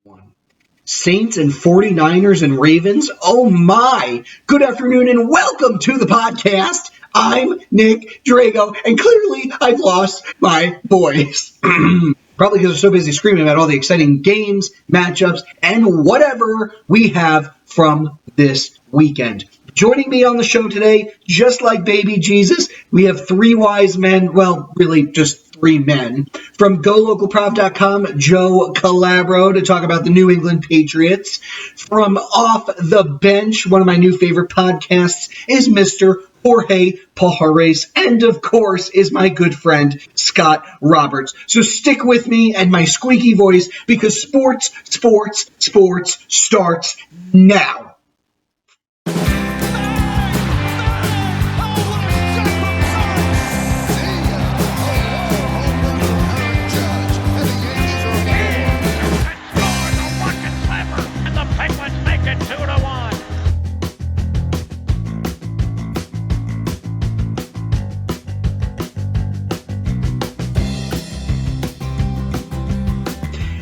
One. Saints and 49ers and Ravens. Oh my! Good afternoon and welcome to the podcast. I'm Nick Drago, and clearly I've lost my voice. Probably because I'm so busy screaming about all the exciting games, matchups, and whatever we have from this weekend. Joining me on the show today, just like baby Jesus, we have three wise men, well, really just three men. From GoLocalProv.com, Joe Calabro to talk about the New England Patriots. From Off the Bench, one of my new favorite podcasts, is Mr. Jorge Pajares, and of course is my good friend Scott Roberts. So stick with me and my squeaky voice because sports starts now.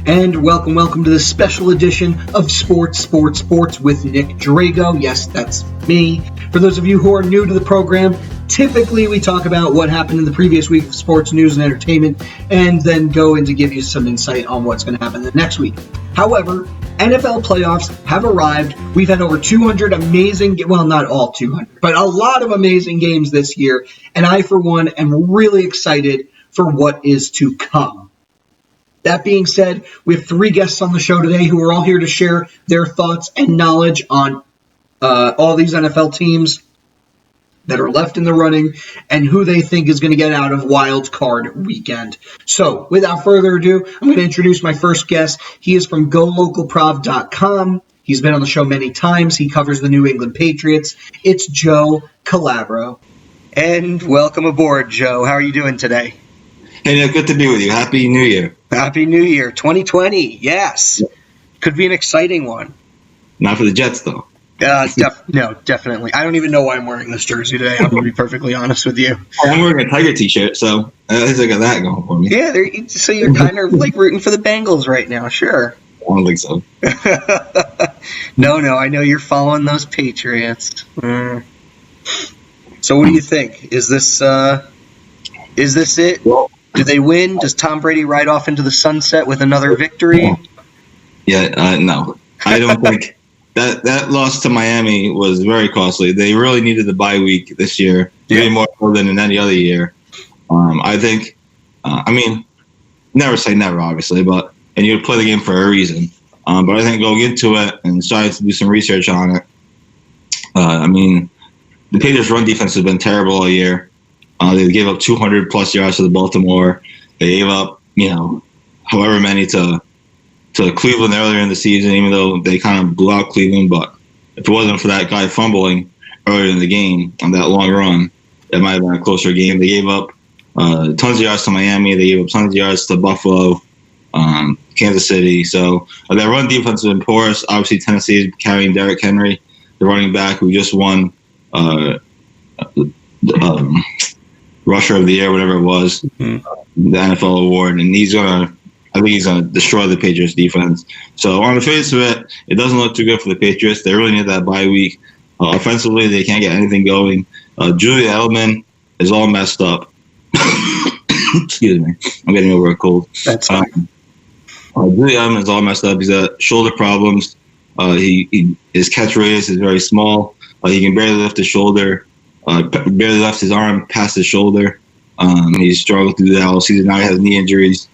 And welcome to this special edition of Sports with Nick Drago. Yes, that's me. For those of you who are new to the program, typically we talk about what happened in the previous week of sports news and entertainment, and then go in to give you some insight on what's going to happen the next week. However, NFL playoffs have arrived. We've had over 200 amazing, well, not all 200, but a lot of amazing games this year, and I, for one, am really excited for what is to come. That being said, we have three guests on the show today who are all here to share their thoughts and knowledge on all these NFL teams that are left in the running and who they think is going to get out of wildcard weekend. So, without further ado, I'm going to introduce my first guest. He is from GoLocalProv.com. He's been on the show many times. He covers the New England Patriots. It's Joe Calabro. And welcome aboard, Joe. How are you doing today? Hey, Nick, good to be with you. Happy New Year. Happy New Year. 2020, yes. Could be an exciting one. Not for the Jets, though. No, definitely. I don't even know why I'm wearing this jersey today. I'm going to be perfectly honest with you. I'm wearing a Tiger t-shirt, so at least I got that going for me. Yeah, so you're kind of like rooting for the Bengals right now, sure. I don't think so. No, I know you're following those Patriots. So what do you think? Is this it? Well, do they win? Does Tom Brady ride off into the sunset with another victory? Yeah, no. I don't think that loss to Miami was very costly. They really needed the bye week this year, maybe more so than in any other year. I think, never say never, obviously, and you play the game for a reason. But I think going into it and starting to do some research on it, the Patriots' run defense has been terrible all year. They gave up 200-plus yards to the Baltimore. They gave up, however many to Cleveland earlier in the season, even though they kind of blew out Cleveland. But if it wasn't for that guy fumbling earlier in the game on that long run, it might have been a closer game. They gave up tons of yards to Miami. They gave up tons of yards to Buffalo, Kansas City. So that run defense has been porous. Obviously, Tennessee is carrying Derrick Henry, the running back who just won Rusher of the Year, whatever it was, the NFL award, and I think he's gonna destroy the Patriots defense. So on the face of it, it doesn't look too good for the Patriots. They really need that bye week. Offensively, they can't get anything going. Julian Edelman is all messed up. Excuse me, I'm getting over a cold. That's fine. Julian Edelman is all messed up. He's got shoulder problems. His catch radius is very small. He can barely lift his shoulder. Barely left his arm past his shoulder. He's struggled through the whole season. Now he has knee injuries.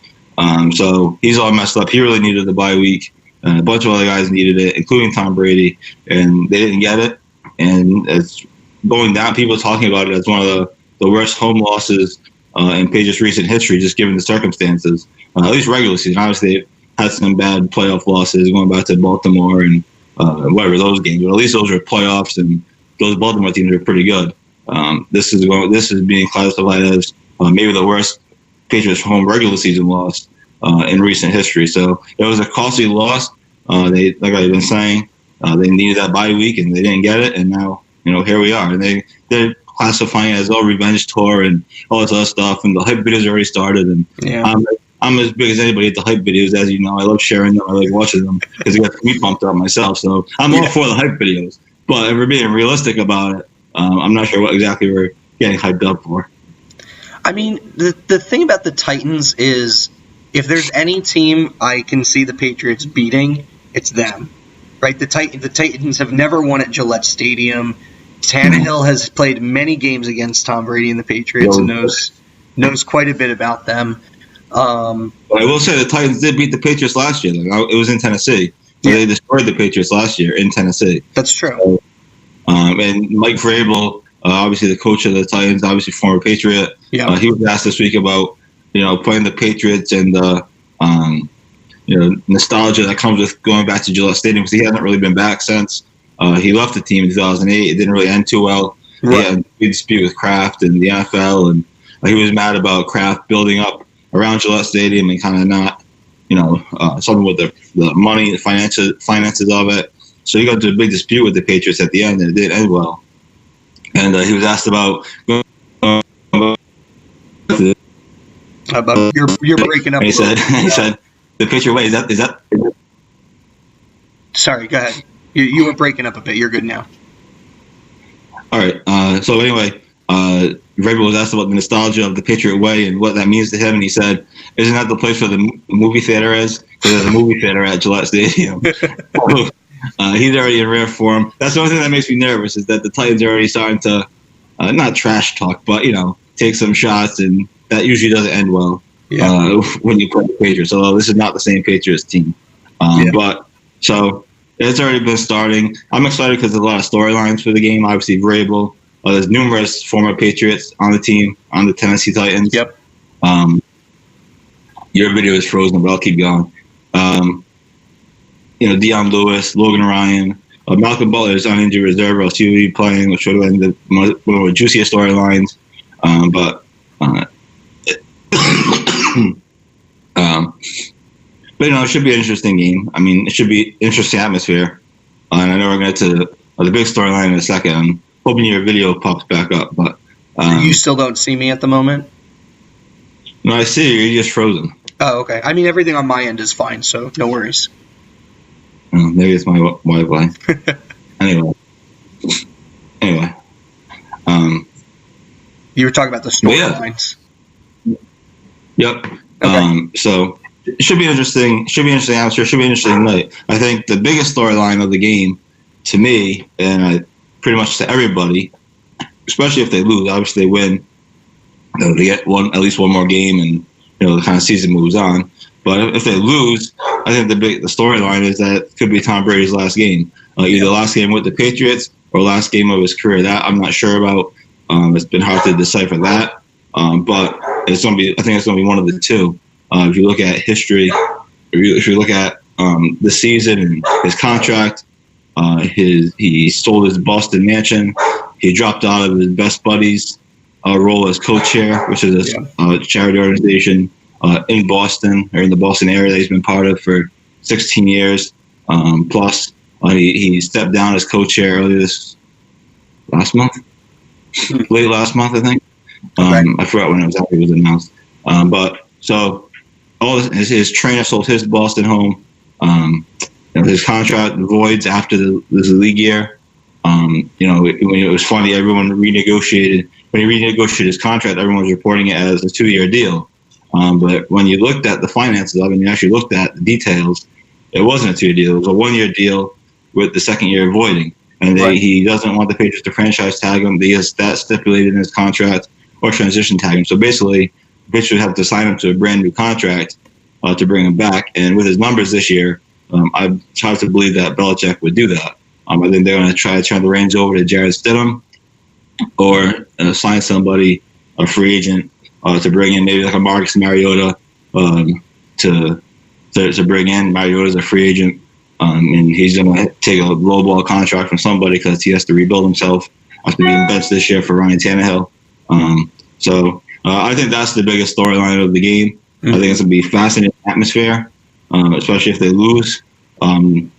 So he's all messed up. He really needed the bye week. A bunch of other guys needed it, including Tom Brady, and they didn't get it. And it's going down. People are talking about it as one of the worst home losses in Patriots' recent history, just given the circumstances. At least regular season. Obviously, they've had some bad playoff losses going back to Baltimore and whatever those games. But at least those were playoffs, and those Baltimore teams are pretty good. This is being classified as maybe the worst Patriots home regular season loss in recent history. So it was a costly loss. Like I've been saying, they needed that bye week and they didn't get it, and now here we are. And they're classifying it as revenge tour and all this other stuff, and the hype videos already started. And I'm as big as anybody at the hype videos, as you know. I love sharing them. I like watching them because it gets me pumped up myself. So I'm all for the hype videos. But if we're being realistic about it, I'm not sure what exactly we're getting hyped up for. I mean, the thing about the Titans is if there's any team I can see the Patriots beating, it's them. Right? The Titans have never won at Gillette Stadium. Tannehill has played many games against Tom Brady and the Patriots and knows quite a bit about them. I will say the Titans did beat the Patriots last year. It was in Tennessee. So they destroyed the Patriots last year in Tennessee. That's true. So, and Mike Vrabel, obviously the coach of the Titans, obviously former Patriot, he was asked this week about playing the Patriots and the nostalgia that comes with going back to Gillette Stadium because he hasn't really been back since he left the team in 2008. It didn't really end too well. Right. He had a big dispute with Kraft and the NFL, and he was mad about Kraft building up around Gillette Stadium and kind of not, something with the money, the finances of it. So he got into a big dispute with the Patriots at the end, and it didn't end well. And he was asked about you're breaking up. He said the Patriot way is that. Sorry, go ahead. You were breaking up a bit. You're good now. All right. So anyway, Vrabel was asked about the nostalgia of the Patriot way and what that means to him, and he said, "Isn't that the place where the movie theater is? Because there's a movie theater at Gillette Stadium." He's already in rare form. That's the only thing that makes me nervous is that the Titans are already starting to not trash talk, but take some shots, and that usually doesn't end well when you play the Patriots. Although this is not the same Patriots team, but so it's already been starting. I'm excited because there's a lot of storylines for the game. Obviously, Vrabel. There's numerous former Patriots on the team, on the Tennessee Titans. Yep. Your video is frozen, but I'll keep going. Deion Lewis, Logan Ryan, Malcolm Butler is on injured reserve. Else he will be playing, which would have been one of the juiciest storylines. But it should be an interesting game. I mean, it should be interesting atmosphere. And I know we're going to get to the big storyline in a second. I'm hoping your video pops back up, but you still don't see me at the moment. No, I see you. You're just frozen. Oh, okay. I mean, everything on my end is fine, so no worries. Maybe it's my Wi-Fi. Anyway. You were talking about the storylines. Yep. Okay. So it should be interesting. Should be interesting atmosphere. Should be an interesting night. I think the biggest storyline of the game, to me, and pretty much to everybody, especially if they lose. Obviously, they win. They get at least one more game, and the kind of season moves on. But if they lose, I think the storyline is that it could be Tom Brady's last game, either last game with the Patriots or last game of his career. That I'm not sure about. It's been hard to decipher that, but it's gonna be. I think it's gonna be one of the two. If you look at history, if you look at the season and his contract, he sold his Boston mansion. He dropped out of his best buddies role as co-chair, which is a charity organization in Boston or in the Boston area that he's been part of for 16 years. Plus, he stepped down as co-chair earlier late last month, I think. I forgot when it was announced. But so all his trainer sold his Boston home. His contract voids after the league year. When it was funny, everyone renegotiated. When he renegotiated his contract, everyone was reporting it as a 2-year deal. But when you looked at the finances of it and you actually looked at the details, it wasn't a 2-year deal. It was a 1-year deal with the second year voiding. And he doesn't want the Patriots to franchise tag him. He has that stipulated in his contract or transition tag him. So basically, the Patriots would have to sign him to a brand new contract to bring him back. And with his numbers this year, I'm hard to believe that Belichick would do that. I think they're going to try to turn the reins over to Jarrett Stidham or sign somebody, a free agent, to bring in maybe like a Marcus Mariota to bring in. Mariota's a free agent, and he's going to take a low-ball contract from somebody because he has to rebuild himself after being benched this year for Ryan Tannehill. So I think that's the biggest storyline of the game. Mm-hmm. I think it's going to be fascinating atmosphere, especially if they lose. And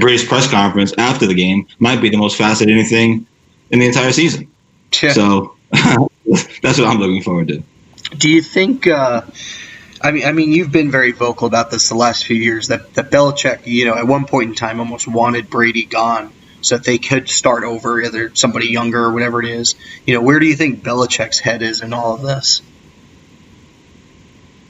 Brady's press conference after the game might be the most fascinating thing in the entire season. Yeah. So that's what I'm looking forward to. Do you think? I mean, you've been very vocal about this the last few years. That Belichick, at one point in time, almost wanted Brady gone so that they could start over, either somebody younger or whatever it is. Where do you think Belichick's head is in all of this?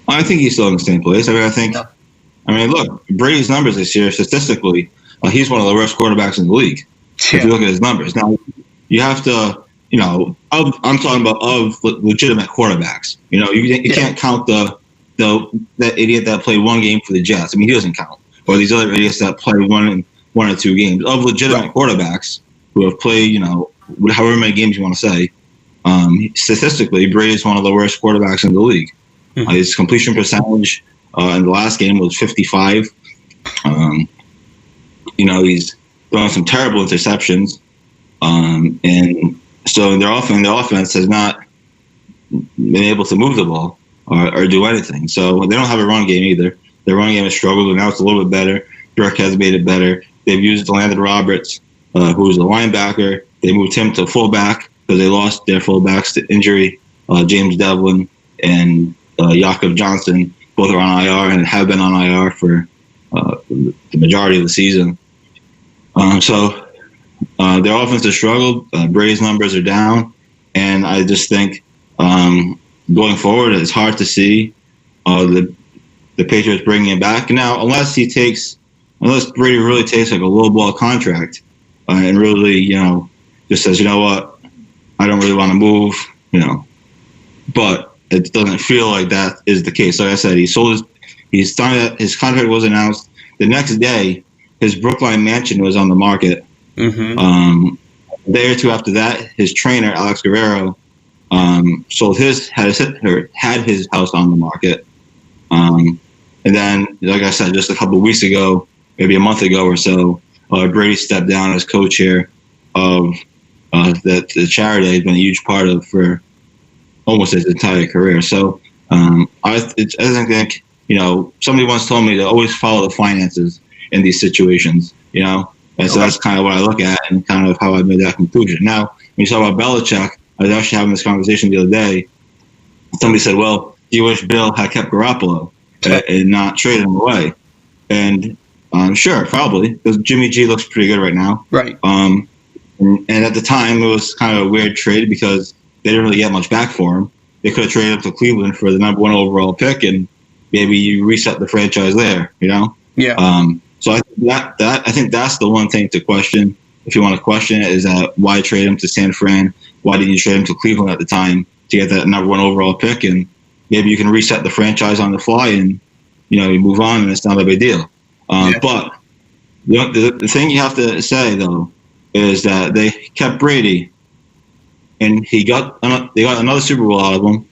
I think he's still in the same place. Look, Brady's numbers this year, statistically, he's one of the worst quarterbacks in the league. Yeah. If you look at his numbers. Now, you have to, I'm talking about of legitimate quarterbacks. You can't count that idiot that played one game for the Jets. I mean, he doesn't count. Or these other idiots that play one or two games. Of legitimate quarterbacks who have played, however many games you want to say, statistically, Brady's one of the worst quarterbacks in the league. Mm-hmm. His completion percentage in the last game was 55. He's throwing some terrible interceptions. And so their offense has not been able to move the ball or do anything. So they don't have a run game either. Their run game has struggled, and now it's a little bit better. Dirk has made it better. They've used Landon Roberts, who's a linebacker. They moved him to fullback because they lost their fullbacks to injury. James Devlin and Jakob Johnson, both are on IR and have been on IR for the majority of the season. So their offense has struggled. Brady's numbers are down, and I just think going forward, it's hard to see the Patriots bringing him back now, unless Brady really takes like a low ball contract and really, just says, you know what, I don't really want to move, but it doesn't feel like that is the case. Like I said, his contract was announced. The next day, his Brookline mansion was on the market. Mm-hmm. A day or two after that, his trainer, Alex Guerrero, had his house on the market. And then, like I said, just a couple of weeks ago, maybe a month ago or so, Brady stepped down as co-chair of the charity he's been a huge part of for almost his entire career. So I think, somebody once told me to always follow the finances in these situations, and so that's kind of what I look at and kind of how I made that conclusion. Now, when you talk about Belichick, I was actually having this conversation the other day. Somebody said, well, do you wish Bill had kept Garoppolo and not traded him away? And sure, probably, because Jimmy G looks pretty good right now. Right. And at the time, it was kind of a weird trade because they didn't really get much back for him. They could have traded him to Cleveland for the number 1 overall pick, and maybe you reset the franchise there, Yeah. So I think that's the one thing to question. If you want to question it, is that why trade him to San Fran? Why didn't you trade him to Cleveland at the time to get that number 1 overall pick? And maybe you can reset the franchise on the fly and, you move on and it's not a big deal. But the thing you have to say, though, is that they kept Brady and they got another Super Bowl out of him,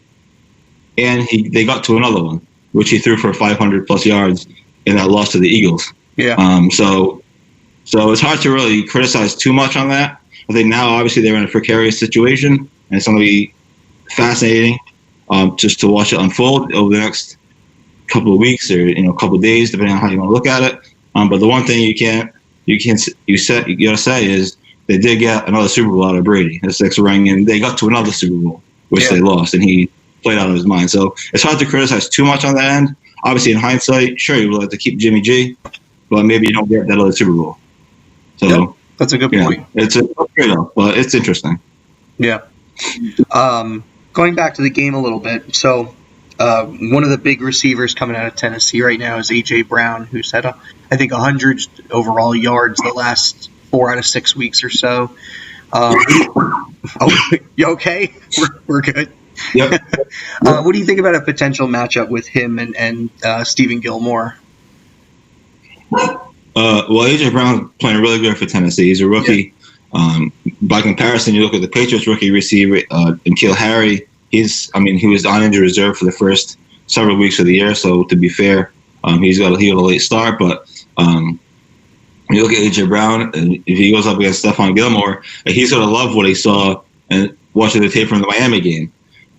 and they got to another one, which he threw for 500 plus yards in that loss to the Eagles. Yeah. So it's hard to really criticize too much on that. I think now, obviously, they're in a precarious situation, and it's going to be fascinating just to watch it unfold over the next couple of weeks or couple of days, depending on how you want to look at it. But the one thing you got to say is they did get another Super Bowl out of Brady, a 6th ring, and they got to another Super Bowl, which they lost, and he played out of his mind. So it's hard to criticize too much on that end. Obviously, in hindsight, sure, you would like to keep Jimmy G, but maybe you don't get that other Super Bowl. So that's a good point. It's a trade-off, but it's interesting. Yeah. Going back to the game a little bit, so one of the big receivers coming out of Tennessee right now is A.J. Brown, who's had, I think, 100 overall yards the last 4 out of 6 weeks or so. You okay? We're good. Yep. What do you think about a potential matchup with him and Stephen Gilmore? Well, A.J. Brown's playing really good for Tennessee. He's a rookie. Yeah. By comparison, you look at the Patriots rookie receiver, N'Keal Harry. He was on injured reserve for the first several weeks of the year. So to be fair, he got a late start. But when you look at A.J. Brown, and if he goes up against Stephon Gilmore, he's going to love what he saw and watching the tape from the Miami game.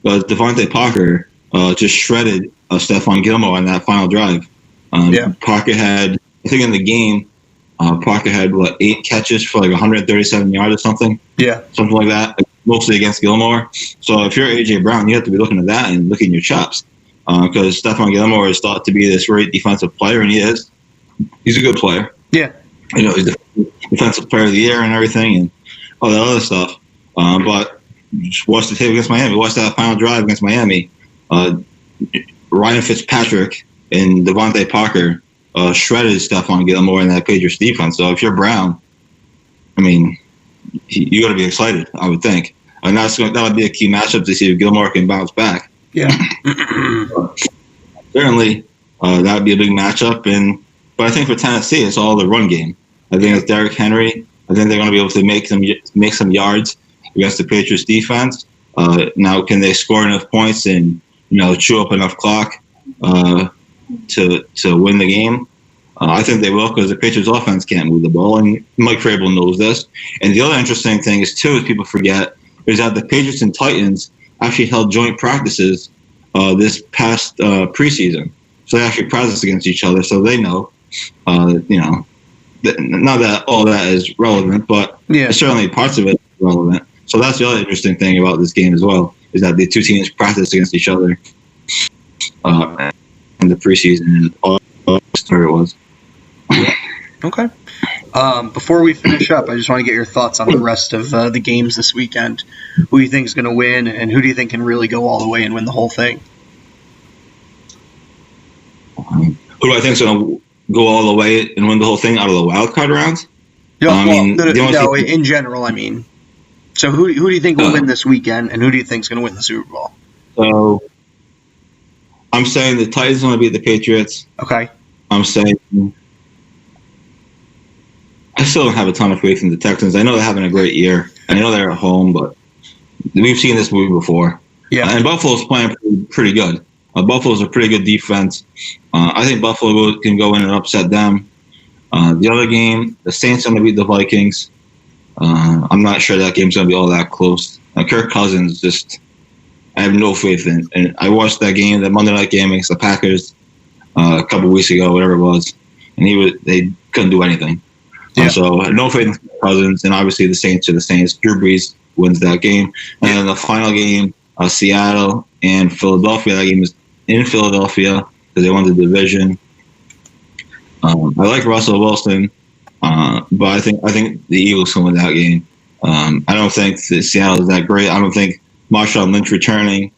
But Devontae Parker just shredded Stephon Gilmore on that final drive. Parker had, I think in the game, Parker had 8 catches for like 137 yards or something. Yeah, something like that. mostly against Gilmore. So if you're A.J. Brown, you have to be looking at that and looking at your chops. Because Stephon Gilmore is thought to be this great defensive player, and he is. He's a good player. Yeah. He's the defensive player of the year and everything and all that other stuff. But just watch the tape against Miami. Watch that final drive against Miami. Ryan Fitzpatrick and Devontae Parker shredded Stephon Gilmore in that Patriots defense. So if you're Brown, I mean, you got to be excited, I would think. And that would be a key matchup to see if Gilmore can bounce back. Yeah. Certainly, that would be a big matchup. But I think for Tennessee, it's all the run game. I think it's Derrick Henry. I think they're going to be able to make some yards against the Patriots defense. Now, can they score enough points and chew up enough clock to win the game? I think they will, because the Patriots offense can't move the ball, and Mike Vrabel knows this. And the other interesting thing is people forget, is that the Patriots and Titans actually held joint practices this past preseason. So they actually practiced against each other, so they know, not that all that is relevant, but certainly parts of it is relevant. So that's the other interesting thing about this game as well, is that the two teams practiced against each other in the preseason, and all it was. Okay. Before we finish up, I just want to get your thoughts on the rest of the games this weekend. Who do you think is going to win, and who do you think can really go all the way and win the whole thing? Who do I think is going to go all the way and win the whole thing out of the wild card rounds? In general, I mean. So who do you think will win this weekend, and who do you think is going to win the Super Bowl? So I'm saying the Titans are going to beat the Patriots. Okay. I'm saying I still don't have a ton of faith in the Texans. I know they're having a great year. I know they're at home, but we've seen this movie before. Yeah. And Buffalo's playing pretty good. Buffalo's a pretty good defense. I think Buffalo can go in and upset them. The other game, the Saints are going to beat the Vikings. I'm not sure that game's going to be all that close. Kirk Cousins, I have no faith in. And I watched that game, the Monday night game against the Packers a couple weeks ago, whatever it was, and they couldn't do anything. Yeah. So no faith in Cousins, and obviously the Saints are the Saints. Drew Brees wins that game. And then the final game, Seattle and Philadelphia. That game is in Philadelphia because they won the division. I like Russell Wilson, but I think the Eagles can win that game. I don't think that Seattle is that great. I don't think Marshawn Lynch returning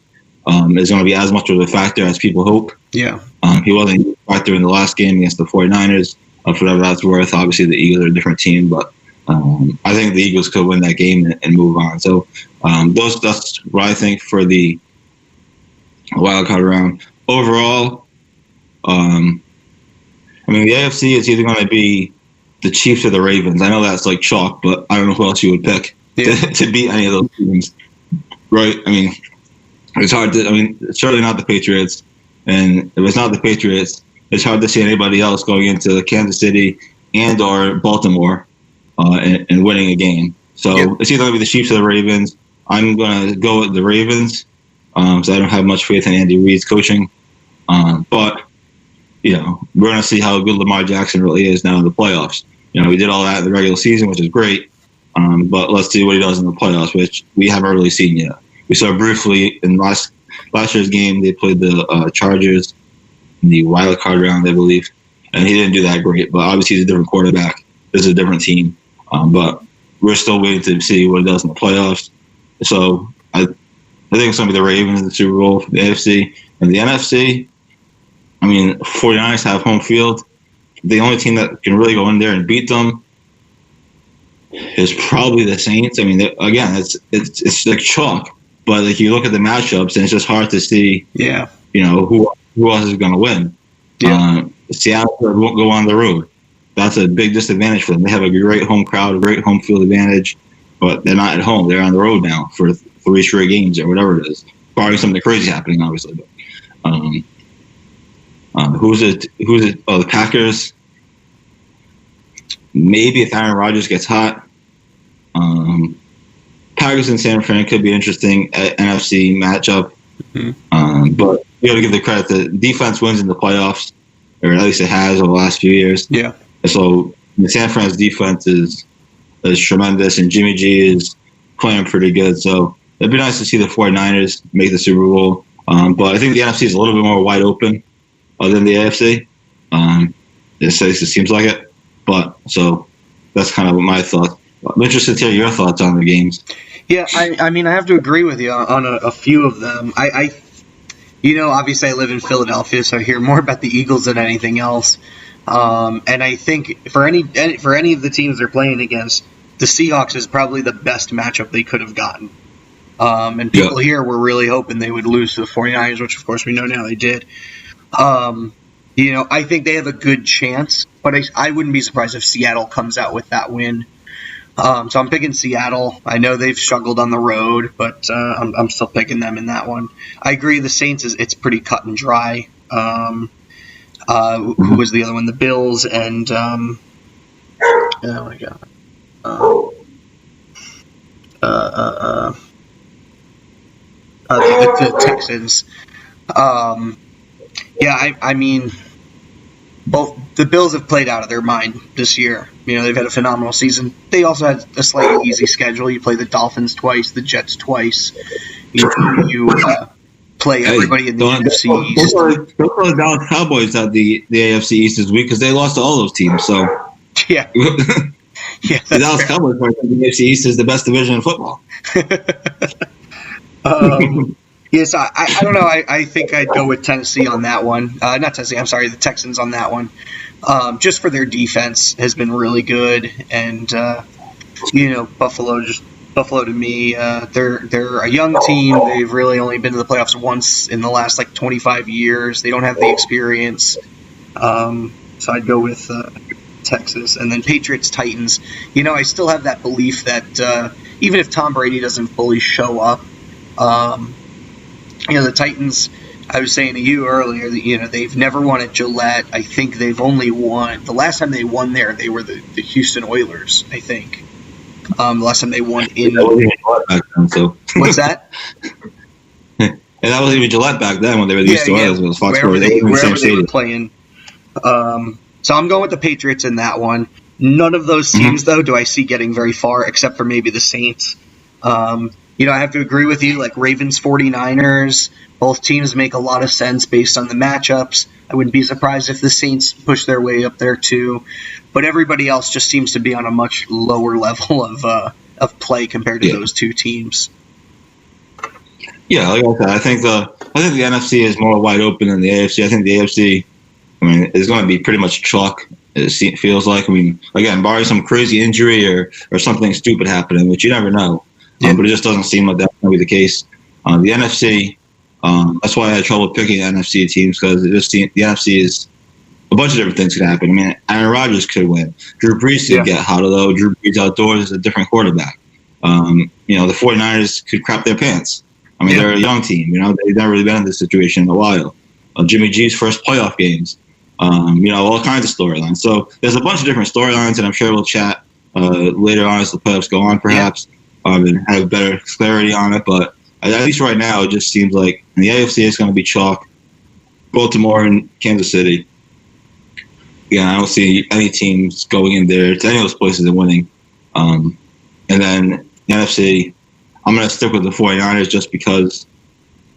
is going to be as much of a factor as people hope. Yeah. He wasn't a factor in the last game against the 49ers. For whatever that's worth, obviously the Eagles are a different team, but I think the Eagles could win that game and move on. So that's what I think for the wild card round. Overall, the AFC is either going to be the Chiefs or the Ravens. I know that's like chalk, but I don't know who else you would pick to beat any of those teams. Right? It's hard to. It's certainly not the Patriots, and if it's not the Patriots, it's hard to see anybody else going into Kansas City and or Baltimore and winning a game. So It's either going to be the Chiefs or the Ravens. I'm going to go with the Ravens because I don't have much faith in Andy Reid's coaching. But we're going to see how good Lamar Jackson really is now in the playoffs. We did all that in the regular season, which is great. But let's see what he does in the playoffs, which we haven't really seen yet. We saw briefly in last year's game, they played the Chargers in the wild card round, I believe, and he didn't do that great. But obviously, he's a different quarterback. This is a different team. But we're still waiting to see what he does in the playoffs. So I think it's going to be the Ravens in the Super Bowl for the AFC. And the NFC, 49ers have home field. The only team that can really go in there and beat them is probably the Saints. Again, it's like chalk. But if you look at the matchups, and it's just hard to see, who else is going to win. Yeah. Seattle won't go on the road. That's a big disadvantage for them. They have a great home crowd, a great home field advantage, but they're not at home. They're on the road now for 3 straight games or whatever it is. Barring something crazy happening, obviously. But who's it? Oh, the Packers. Maybe if Aaron Rodgers gets hot. Packers and San Fran could be interesting NFC matchup. Mm-hmm. But you got to give the credit. The defense wins in the playoffs, or at least it has over the last few years. Yeah. So the San Fran's defense is tremendous, and Jimmy G is playing pretty good. So it'd be nice to see the 49ers make the Super Bowl. But I think the NFC is a little bit more wide open than the AFC. It seems like it. But so that's kind of my thoughts. I'm interested to hear your thoughts on the games. Yeah, I mean, I have to agree with you on a few of them. Obviously I live in Philadelphia, so I hear more about the Eagles than anything else. And I think for any of the teams they're playing against, the Seahawks is probably the best matchup they could have gotten. And people here were really hoping they would lose to the 49ers, which of course we know now they did. I think they have a good chance, but I wouldn't be surprised if Seattle comes out with that win. So I'm picking Seattle. I know they've struggled on the road, but I'm still picking them in that one. I agree. The Saints it's pretty cut and dry. Who was the other one? The Bills and oh my god, the Texans. I mean, both the Bills have played out of their mind this year. They've had a phenomenal season. They also had a slightly easy schedule. You play the Dolphins twice, the Jets twice. You play everybody in the NFC East. Don't call the Dallas Cowboys out the AFC East this week because they lost to all those teams. So yeah, the Dallas Cowboys part of the AFC East is the best division in football. Yes, I don't know. I think I'd go with Tennessee on that one. Not Tennessee. I'm sorry, the Texans on that one. Just for their defense has been really good, and Buffalo to me, they're a young team. They've really only been to the playoffs once in the last 25 years. They don't have the experience, so I'd go with Texas, and then Patriots Titans. I still have that belief that even if Tom Brady doesn't fully show up. The Titans, I was saying to you earlier that, they've never won at Gillette. I think they've only won – the last time they won there, they were the Houston Oilers, I think. The last time they won in – back then, so. What's that? And that wasn't even Gillette back then when they were the Houston Oilers. It was Foxborough. Wherever they were playing. So I'm going with the Patriots in that one. None of those teams, though, do I see getting very far, except for maybe the Saints. I have to agree with you, Ravens 49ers, both teams make a lot of sense based on the matchups. I wouldn't be surprised if the Saints push their way up there too. But everybody else just seems to be on a much lower level of play compared to those two teams. Yeah, like I said, I think the NFC is more wide open than the AFC. I think the AFC, is going to be pretty much chalk. It feels like. Again, barring some crazy injury or something stupid happening, which you never know. But it just doesn't seem like that's going to be the case. The NFC, that's why I had trouble picking NFC teams because the NFC is a bunch of different things could happen. Aaron Rodgers could win. Drew Brees could get hot, although Drew Brees outdoors is a different quarterback. The 49ers could crap their pants. They're a young team. They've never really been in this situation in a while. Jimmy G's first playoff games. All kinds of storylines. So there's a bunch of different storylines, and I'm sure we'll chat later on as the playoffs go on, perhaps. And have better clarity on it, but at least right now, it just seems like in the AFC it's going to be chalk. Baltimore and Kansas City. I don't see any teams going in there to any of those places and winning. And then the NFC, I'm going to stick with the 49ers just because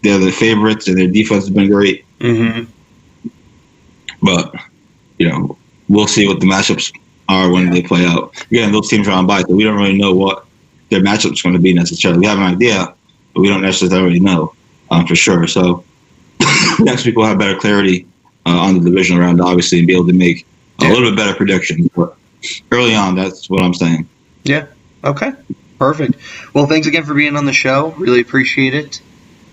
they're the favorites and their defense has been great. Mm-hmm. But, we'll see what the matchups are when they play out. Again, those teams are on bye, so we don't really know what their matchup's going to be necessarily. We have an idea, but we don't necessarily know for sure. So next week we'll have better clarity on the divisional round, obviously, and be able to make a little bit better predictions. But early on, that's what I'm saying. Yeah. Okay. Perfect. Well, thanks again for being on the show. Really appreciate it.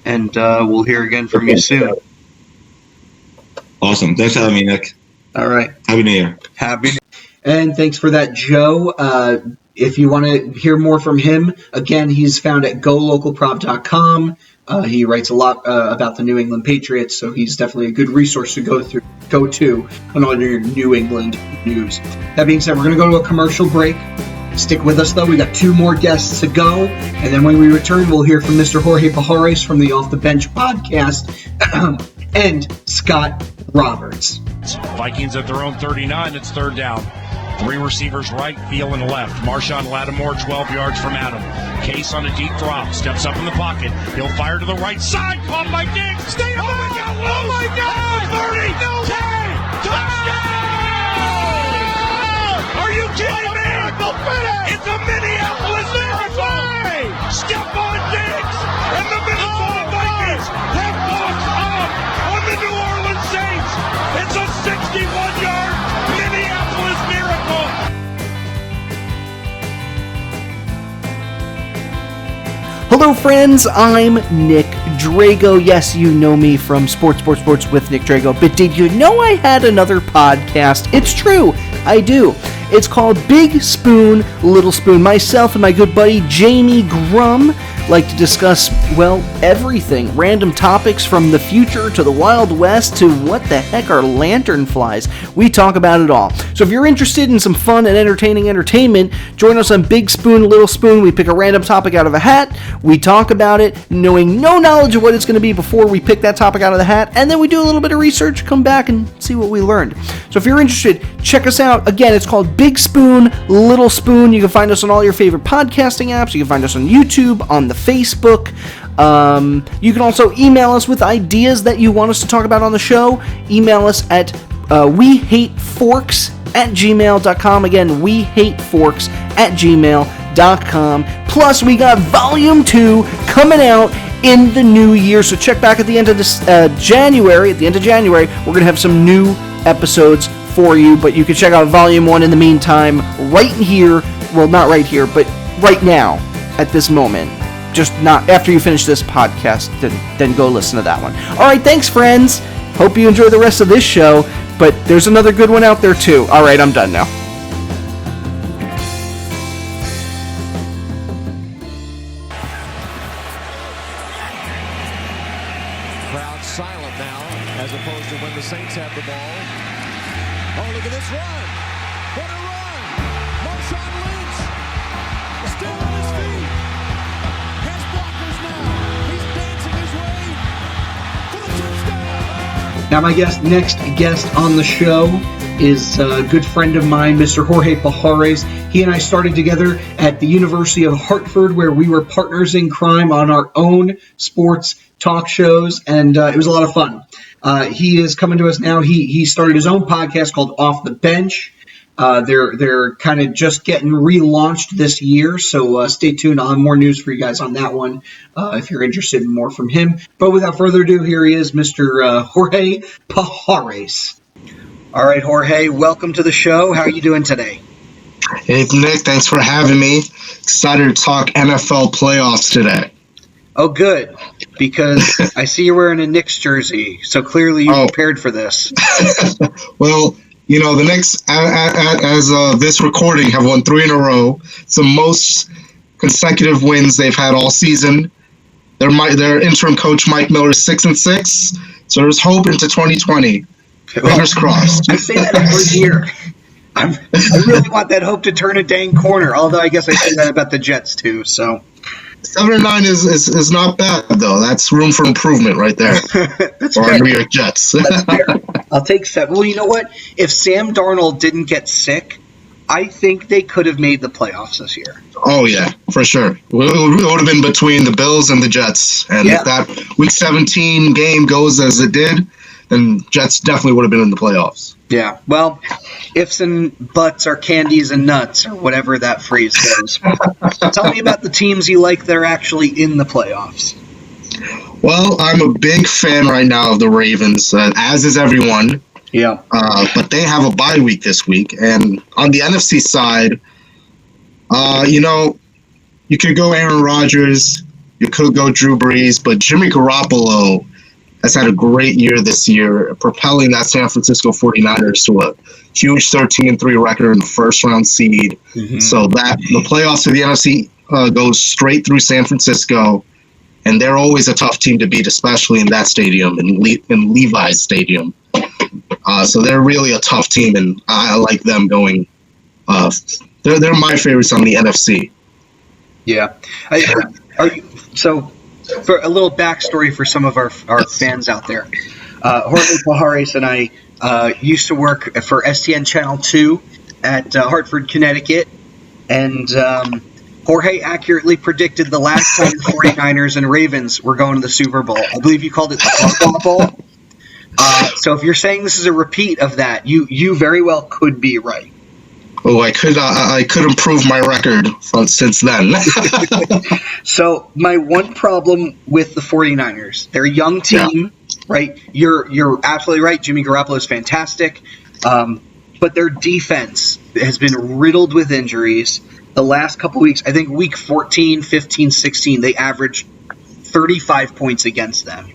And we'll hear again from you soon. Awesome. Thanks for having me, Nick. All right. Happy New Year. Happy New Year. And thanks for that, Joe. If you want to hear more from him, again, he's found at golocalprop.com. He writes a lot about the New England Patriots, so he's definitely a good resource to go to on all your New England news. That being said, we're going to go to a commercial break. Stick with us, though. We got 2 more guests to go, and then when we return, we'll hear from Mr. Jorge Pajares from the Off the Bench podcast and Scott Roberts. Vikings at their own 39. It's third down. Three receivers right, Thielen left. Marshawn Lattimore 12 yards from Adam. Case on a deep drop, steps up in the pocket. He'll fire to the right side, caught by Diggs. Stay up! Oh my God! 30! No 10! Touchdown! Are you kidding me? It's a Minneapolis miracle! Stephon Diggs and the Minnesota Vikings have walked up on the New Orleans Saints. It's a 61-yard Minneapolis miracle. Hello, friends. I'm Nick Drago. Yes, you know me from Sports with Nick Drago. But did you know I had another podcast? It's true. I do. It's called Big Spoon, Little Spoon. Myself and my good buddy Jamie Grum like to discuss, well, everything. Random topics from the future to the Wild West to what the heck are lanternflies. We talk about it all. So if you're interested in some fun and entertaining entertainment, join us on Big Spoon, Little Spoon. We pick a random topic out of a hat. We talk about it, knowing no knowledge of what it's going to be before we pick that topic out of the hat. And then we do a little bit of research, come back and see what we learned. So if you're interested, check us out. Again, it's called Big Spoon, Little Spoon. You can find us on all your favorite podcasting apps. You can find us on YouTube, on the Facebook. You can also email us with ideas that you want us to talk about on the show. Email us at wehateforks@gmail.com. Again, wehateforks@gmail.com. Plus, we got Volume 2 coming out in the new year. So check back at the end of this January. At the end of January, we're going to have some new episodes for you. But you can check out Volume 1 in the meantime right here. Well, not right here, but right now at this moment. Just not after you finish this podcast, then go listen to that one. All right, thanks, friends. Hope you enjoy the rest of this show, but there's another good one out there, too. All right, I'm done now. Crowd silent now, as opposed to when the Saints have the ball. Oh, look at this run. What a run. Marshawn Lynch still on his feet. Has blockers now. He's dancing his way for the touchdown. Now, my next guest on the show is a good friend of mine, Mr. Jorge Pajares. He and I started together at the University of Hartford, where we were partners in crime on our own sports talk shows, and it was a lot of fun. He is coming to us now. He started his own podcast called Off the Bench. They're kind of just getting relaunched this year, so stay tuned. I'll have more news for you guys on that one if you're interested in more from him. But without further ado, here he is, Mr. Jorge Pajares. All right, Jorge, welcome to the show. How are you doing today? Hey, Nick, thanks for having me. Excited to talk NFL playoffs today. Oh, good, because I see you're wearing a Knicks jersey, so clearly you prepared for this. Well, you know, the Knicks, as of this recording, have won 3 in a row. It's the most consecutive wins they've had all season. Their interim coach, Mike Miller, is 6-6, so there's hope into 2020. Fingers crossed. I say that every year. I really want that hope to turn a dang corner, although I guess I say that about the Jets, too, so... 7-9 is not bad, though. That's room for improvement right there. That's for fair. our New York Jets. That's fair. I'll take 7. Well, you know what? If Sam Darnold didn't get sick, I think they could have made the playoffs this year. Oh, yeah, for sure. It would have been between the Bills and the Jets. And if that Week 17 game goes as it did, then Jets definitely would have been in the playoffs. Yeah, well, ifs and buts are candies and nuts, or whatever that phrase goes. Tell me about the teams you like that are actually in the playoffs. Well, I'm a big fan right now of the Ravens, as is everyone. Yeah. But they have a bye week this week. And on the NFC side, you could go Aaron Rodgers, you could go Drew Brees, but Jimmy Garoppolo has had a great year this year, propelling that San Francisco 49ers to a huge 13-3 record in the first-round seed. Mm-hmm. So that the playoffs of the NFC goes straight through San Francisco, and they're always a tough team to beat, especially in that stadium, in Levi's Stadium. So they're really a tough team, and I like them going. They're my favorites on the NFC. Yeah. For a little backstory for some of our fans out there, Jorge Pajares and I used to work for STN Channel 2 at Hartford, Connecticut, and Jorge accurately predicted the last time the 49ers and Ravens were going to the Super Bowl. I believe you called it the Harbaugh Bowl. So if you're saying this is a repeat of that, you very well could be right. Oh, I could improve my record since then. So my one problem with the 49ers, they're a young team, right? You're absolutely right. Jimmy Garoppolo is fantastic. But their defense has been riddled with injuries. The last couple weeks, I think week 14, 15, 16, they averaged 35 points against them.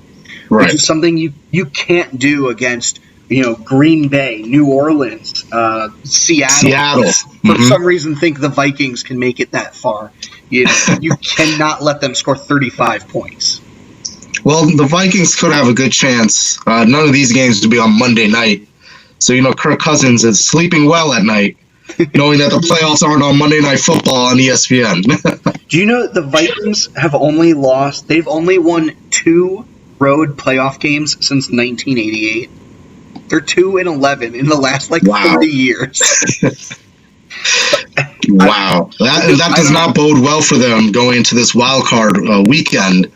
Right. Which is something you can't do against, Green Bay, New Orleans, Seattle. For some reason, think the Vikings can make it that far. You cannot let them score 35 points. Well, the Vikings could have a good chance. None of these games to be on Monday night. So, Kirk Cousins is sleeping well at night, knowing that the playoffs aren't on Monday Night Football on ESPN. Do you know that the Vikings they've only won 2 road playoff games since 1988? They're 2-11 in the last 30 years. Wow. That does not bode well for them going into this wild card weekend,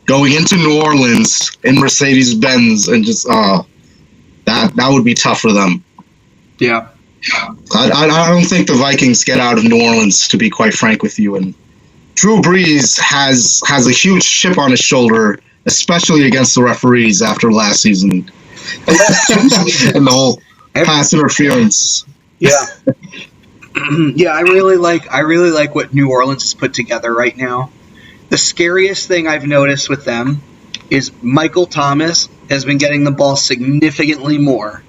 going into New Orleans in Mercedes-Benz, and just that would be tough for them. Yeah. I don't think the Vikings get out of New Orleans, to be quite frank with you. And Drew Brees has a huge chip on his shoulder, especially against the referees after last season. And the whole pass interference. Yeah. Yeah, I really like what New Orleans has put together right now. The scariest thing I've noticed with them is Michael Thomas has been getting the ball significantly more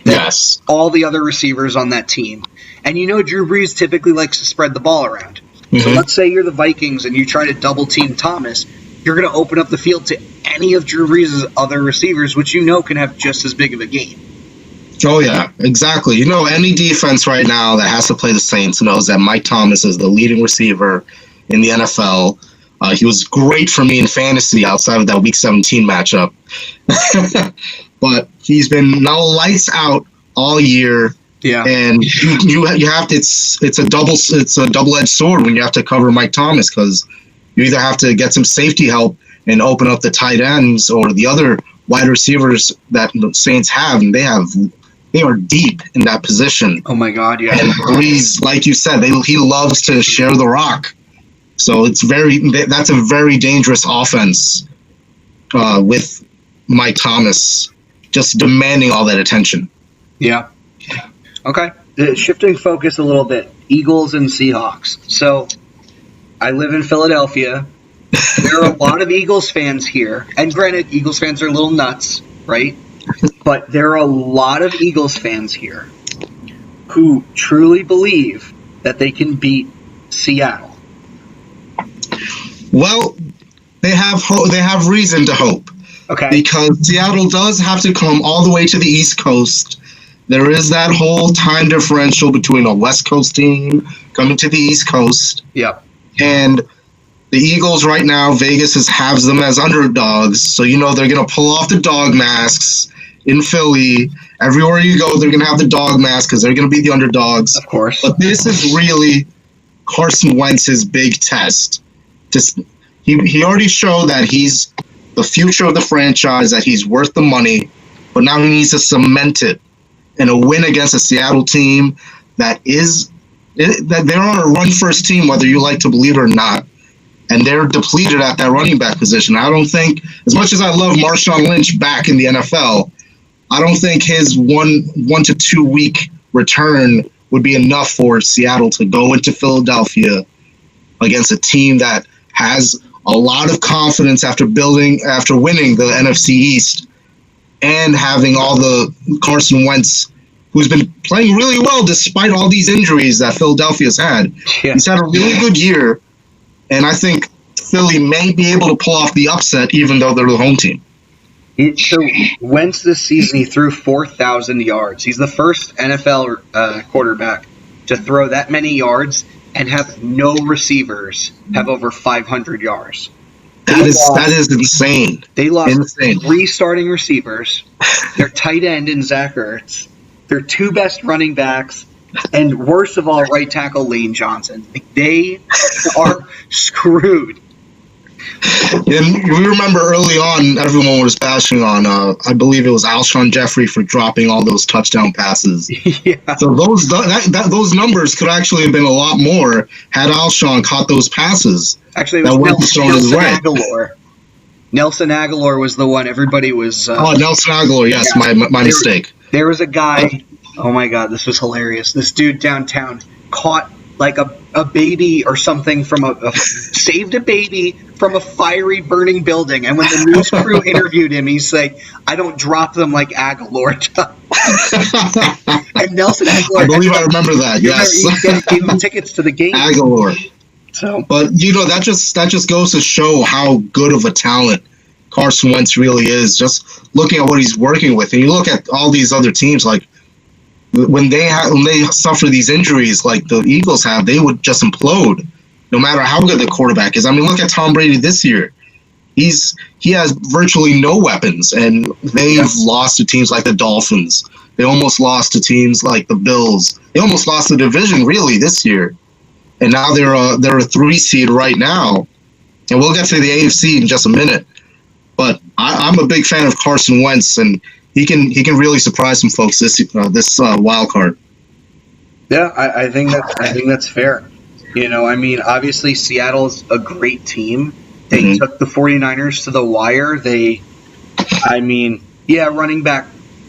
than all the other receivers on that team. And Drew Brees typically likes to spread the ball around. So let's say you're the Vikings and you try to double team Thomas, you're going to open up the field to any of Drew Brees' other receivers, which can have just as big of a game. Oh, yeah, exactly. Any defense right now that has to play the Saints knows that Mike Thomas is the leading receiver in the NFL. He was great for me in fantasy outside of that Week 17 matchup. But he's been now lights out all year. Yeah. And you have to, it's a double-edged sword when you have to cover Mike Thomas, because you either have to get some safety help and open up the tight ends or the other wide receivers that the Saints have, and they are deep in that position. Oh my God, yeah. And Brees, like you said, he loves to share the rock. So that's a very dangerous offense with Mike Thomas just demanding all that attention. Yeah. Okay. Shifting focus a little bit. Eagles and Seahawks. So I live in Philadelphia. There are a lot of Eagles fans here. And granted, Eagles fans are a little nuts, right? But there are a lot of Eagles fans here who truly believe that they can beat Seattle. Well, they have reason to hope. Okay. Because Seattle does have to come all the way to the East Coast. There is that whole time differential between a West Coast team coming to the East Coast. Yep. And the Eagles right now, Vegas has them as underdogs. So, they're going to pull off the dog masks in Philly. Everywhere you go, they're going to have the dog mask because they're going to be the underdogs. Of course. But this is really Carson Wentz's big test. He already showed that he's the future of the franchise, that he's worth the money, but now he needs to cement it in a win against a Seattle team that they're on a run-first team, whether you like to believe it or not, and they're depleted at that running back position. I don't think, as much as I love Marshawn Lynch back in the NFL, I don't think his 1 to 2 week return would be enough for Seattle to go into Philadelphia against a team that has a lot of confidence after winning the NFC East and having all the Carson Wentz, who's been playing really well despite all these injuries that Philadelphia's had. Yeah. He's had a really good year, and I think Philly may be able to pull off the upset even though they're the home team. So Wentz this season, he threw 4,000 yards. He's the first NFL quarterback to throw that many yards and have no receivers have over 500 yards. That is insane. They lost 3 starting receivers, their tight end in Zach Ertz, their 2 best running backs, And worst of all, right tackle Lane Johnson. Like, they are screwed. And we remember early on, everyone was bashing on, I believe it was Alshon Jeffrey for dropping all those touchdown passes. Yeah. So those numbers could actually have been a lot more had Alshon caught those passes. Actually, it was Nelson Aguilar. Nelson Aguilar was the one everybody was... Nelson Aguilar, yes, yeah. my mistake. There was a guy, oh my God, this was hilarious. This dude downtown caught like a baby or something from saved a baby from a fiery burning building. And when the news crew interviewed him, he's like, I don't drop them like Aguilar does. And Nelson Aguilar... I believe I remember that, yes. He gave him tickets to the game. Aguilar. So, but that just goes to show how good of a talent Carson Wentz really is. Just looking at what he's working with, and you look at all these other teams, like when they suffer these injuries, like the Eagles have, they would just implode, no matter how good the quarterback is. I mean, look at Tom Brady this year; he has virtually no weapons, and they've lost to teams like the Dolphins. They almost lost to teams like the Bills. They almost lost the division really this year. And now they're a 3 seed right now, and we'll get to the AFC in just a minute. But I'm a big fan of Carson Wentz, and he can really surprise some folks this wild card. Yeah, I think that's fair. I mean, obviously Seattle's a great team. They took the 49ers to the wire. Running back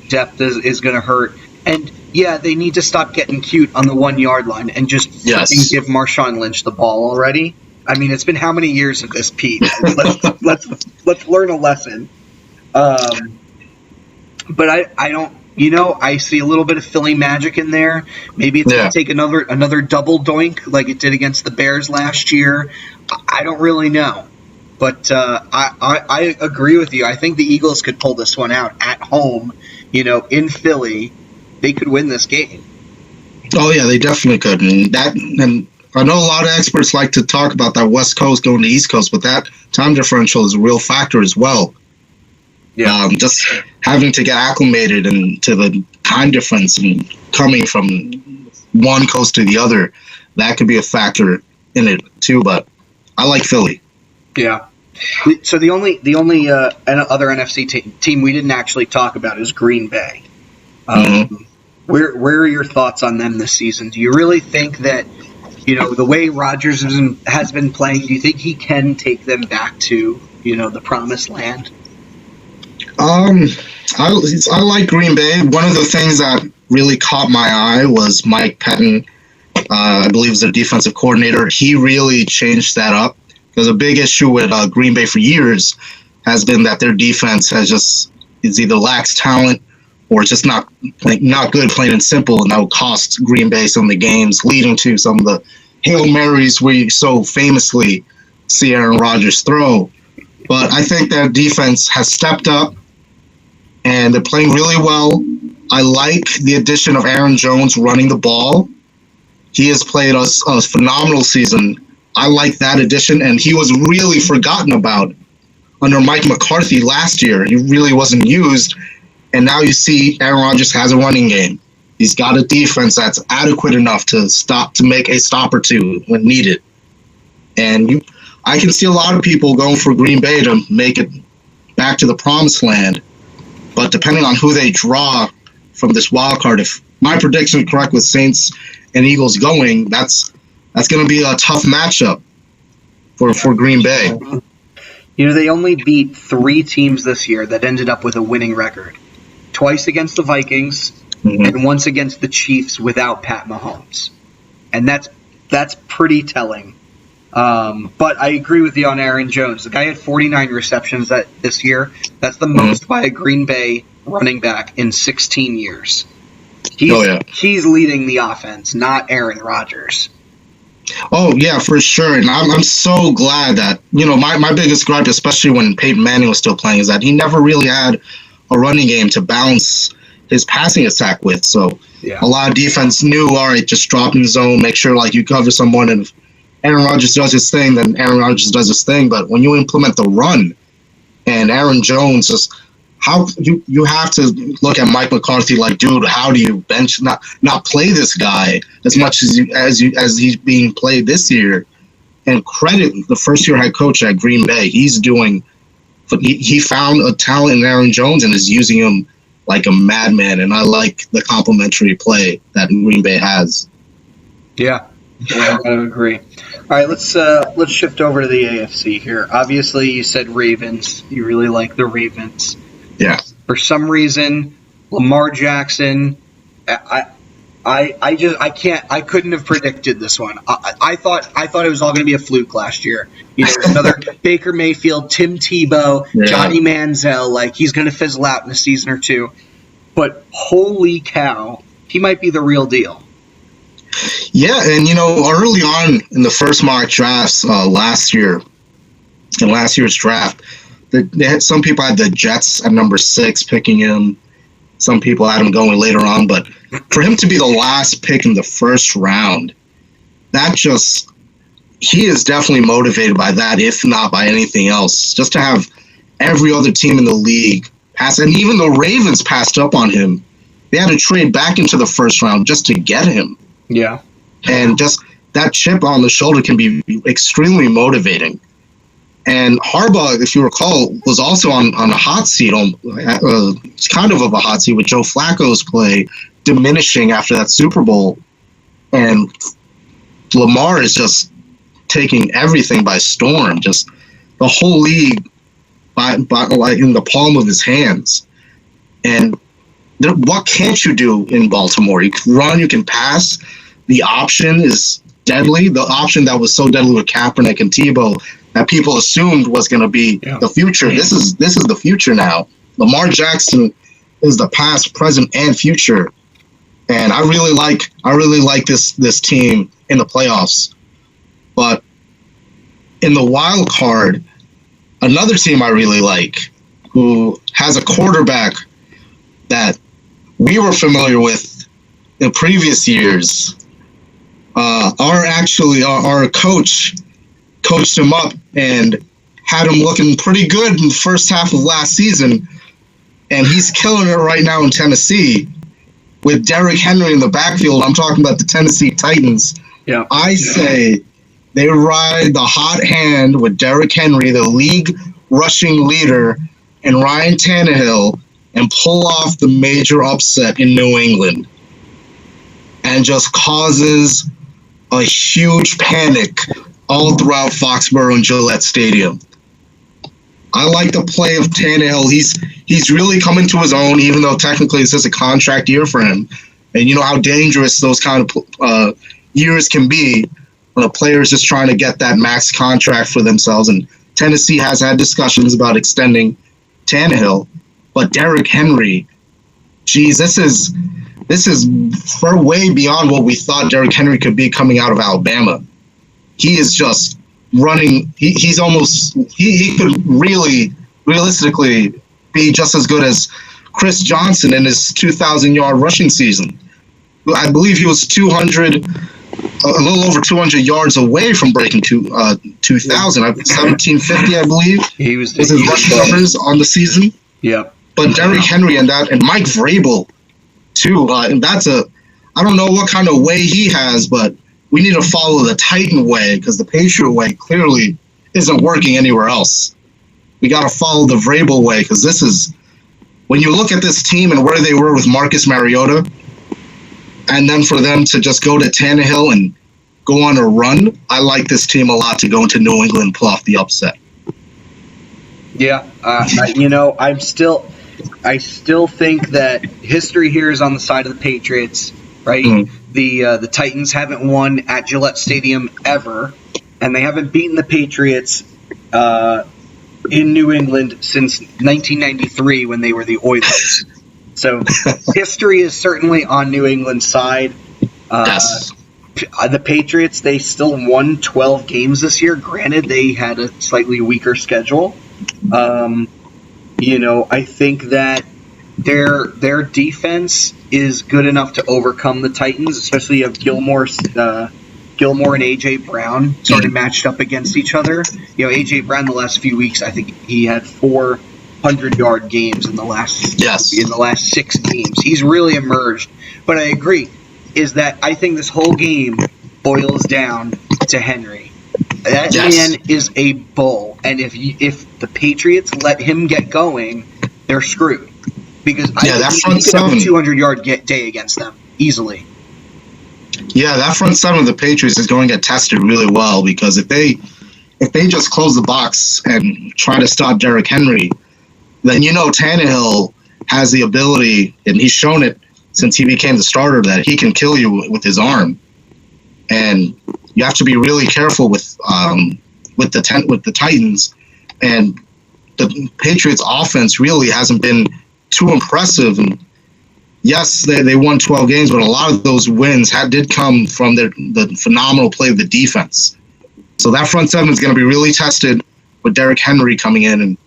depth is going to hurt, and. Yeah, they need to stop getting cute on the 1 yard line and just give Marshawn Lynch the ball already. I mean, it's been how many years of this, Pete? Let's learn a lesson. But I don't. I see a little bit of Philly magic in there. Maybe it's going to take another double doink like it did against the Bears last year. I don't really know. But I agree with you. I think the Eagles could pull this one out at home, in Philly. They could win this game. Oh yeah, they definitely could. And I know a lot of experts like to talk about that West Coast going to East Coast, but that time differential is a real factor as well. Yeah, just having to get acclimated and to the time difference and coming from one coast to the other, that could be a factor in it too. But I like Philly. Yeah. So the only other NFC team we didn't actually talk about is Green Bay. Where are your thoughts on them this season? Do you really think that, the way Rodgers has been playing, do you think he can take them back to, the promised land? I like Green Bay. One of the things that really caught my eye was Mike Pettin. I believe was the defensive coordinator. He really changed that up, because a big issue with Green Bay for years has been that their defense is either lacks talent or just not good, plain and simple, and that would cost Green Bay some of the games, leading to some of the Hail Marys we so famously see Aaron Rodgers throw. But I think their defense has stepped up, and they're playing really well. I like the addition of Aaron Jones running the ball. He has played a phenomenal season. I like that addition, and he was really forgotten about under Mike McCarthy last year. He really wasn't used. And now you see Aaron Rodgers has a running game. He's got a defense that's adequate enough to make a stop or two when needed. And I can see a lot of people going for Green Bay to make it back to the promised land. But depending on who they draw from this wild card, if my prediction is correct with Saints and Eagles going, that's going to be a tough matchup for Green Bay. They only beat 3 teams this year that ended up with a winning record. Twice against the Vikings, and once against the Chiefs without Pat Mahomes. And that's pretty telling. But I agree with you on Aaron Jones. The guy had 49 receptions this year. That's the most by a Green Bay running back in 16 years. He's leading the offense, not Aaron Rodgers. Oh, yeah, for sure. And I'm so glad that, my biggest gripe, especially when Peyton Manning was still playing, is that he never really had a running game to balance his passing attack with. So a lot of defense knew, all right, just drop in the zone, make sure you cover someone, and if Aaron Rodgers does his thing, then Aaron Rodgers does his thing. But when you implement the run, and Aaron Jones just how you have to look at Mike McCarthy like, dude, how do you bench not play this guy as much as he's being played this year? And credit the first year head coach at Green Bay. He found a talent in Aaron Jones and is using him like a madman. And I like the complementary play that Green Bay has. Yeah, I agree. All right, let's shift over to the AFC here. Obviously, you said Ravens. You really like the Ravens. Yeah. For some reason, Lamar Jackson, I couldn't have predicted this one. I thought it was all going to be a fluke last year. Another Baker Mayfield, Tim Tebow, Johnny Manziel, like he's going to fizzle out in a season or two. But holy cow, he might be the real deal. Yeah, and early on in the first mock drafts last year's draft, they had some people had the Jets at number 6 picking him. Some people had him going later on, but for him to be the last pick in the first round, he is definitely motivated by that, if not by anything else. Just to have every other team in the league pass, and even the Ravens passed up on him. They had to trade back into the first round just to get him. Yeah. And just that chip on the shoulder can be extremely motivating. And Harbaugh, if you recall, was also on a hot seat, kind of a hot seat with Joe Flacco's play diminishing after that Super Bowl. And Lamar is just taking everything by storm, just the whole league by like in the palm of his hands. And what can't you do in Baltimore? You can run, you can pass. The option is deadly. The option that was so deadly with Kaepernick and Tebow that people assumed was going to be the future. This is the future now. Lamar Jackson is the past, present, and future. And I really like this team in the playoffs. But in the wild card, another team I really like, who has a quarterback that we were familiar with in previous years. Our coach coached him up and had him looking pretty good in the first half of last season, and he's killing it right now in Tennessee with Derrick Henry in the backfield. I'm talking about the Tennessee Titans. Yeah. I say they ride the hot hand with Derrick Henry, the league rushing leader, and Ryan Tannehill, and pull off the major upset in New England and just causes a huge panic all throughout Foxborough and Gillette Stadium. I like the play of Tannehill. He's really coming to his own, even though technically this is a contract year for him. And you know how dangerous those kind of years can be when a player is just trying to get that max contract for themselves. And Tennessee has had discussions about extending Tannehill. But Derrick Henry, geez, this is far way beyond what we thought Derrick Henry could be coming out of Alabama. He is just running. He could really, realistically, be just as good as Chris Johnson in his 2,000-yard rushing season. I believe he was a little over 200 yards away from breaking 2,000. 1,750, I believe. He was his rushing numbers on the season. Yeah. But Derrick Henry and Mike Vrabel too. And I don't know what kind of way he has, but we need to follow the Titan way because the Patriot way clearly isn't working anywhere else. We got to follow the Vrabel way because this is, when you look at this team and where they were with Marcus Mariota, and then for them to just go to Tannehill and go on a run, I like this team a lot to go into New England and pull off the upset. Yeah, I still think that history here is on the side of the Patriots, right? Mm-hmm. The Titans haven't won at Gillette Stadium ever, and they haven't beaten the Patriots in New England since 1993 when they were the Oilers. So history is certainly on New England's side. Yes. The Patriots, they still won 12 games this year. Granted, they had a slightly weaker schedule. I think that their defense is good enough to overcome the Titans, especially if Gilmore and A.J. Brown sort of matched up against each other. A.J. Brown the last few weeks, I think he had 4 100-yard games in the last 6 games. He's really emerged. But I agree, is that I think this whole game boils down to Henry. That man is a bull, and if the Patriots let him get going, they're screwed. Because I think he could have a 200-yard day against them easily. Yeah, that front seven of the Patriots is going to get tested really well, because if they just close the box and try to stop Derrick Henry, then Tannehill has the ability, and he's shown it since he became the starter, that he can kill you with his arm. And you have to be really careful with the Titans, and the Patriots' offense really hasn't been too impressive. And yes, they won 12 games, but a lot of those wins did come from the phenomenal play of the defense. So that front seven is going to be really tested with Derrick Henry coming in. And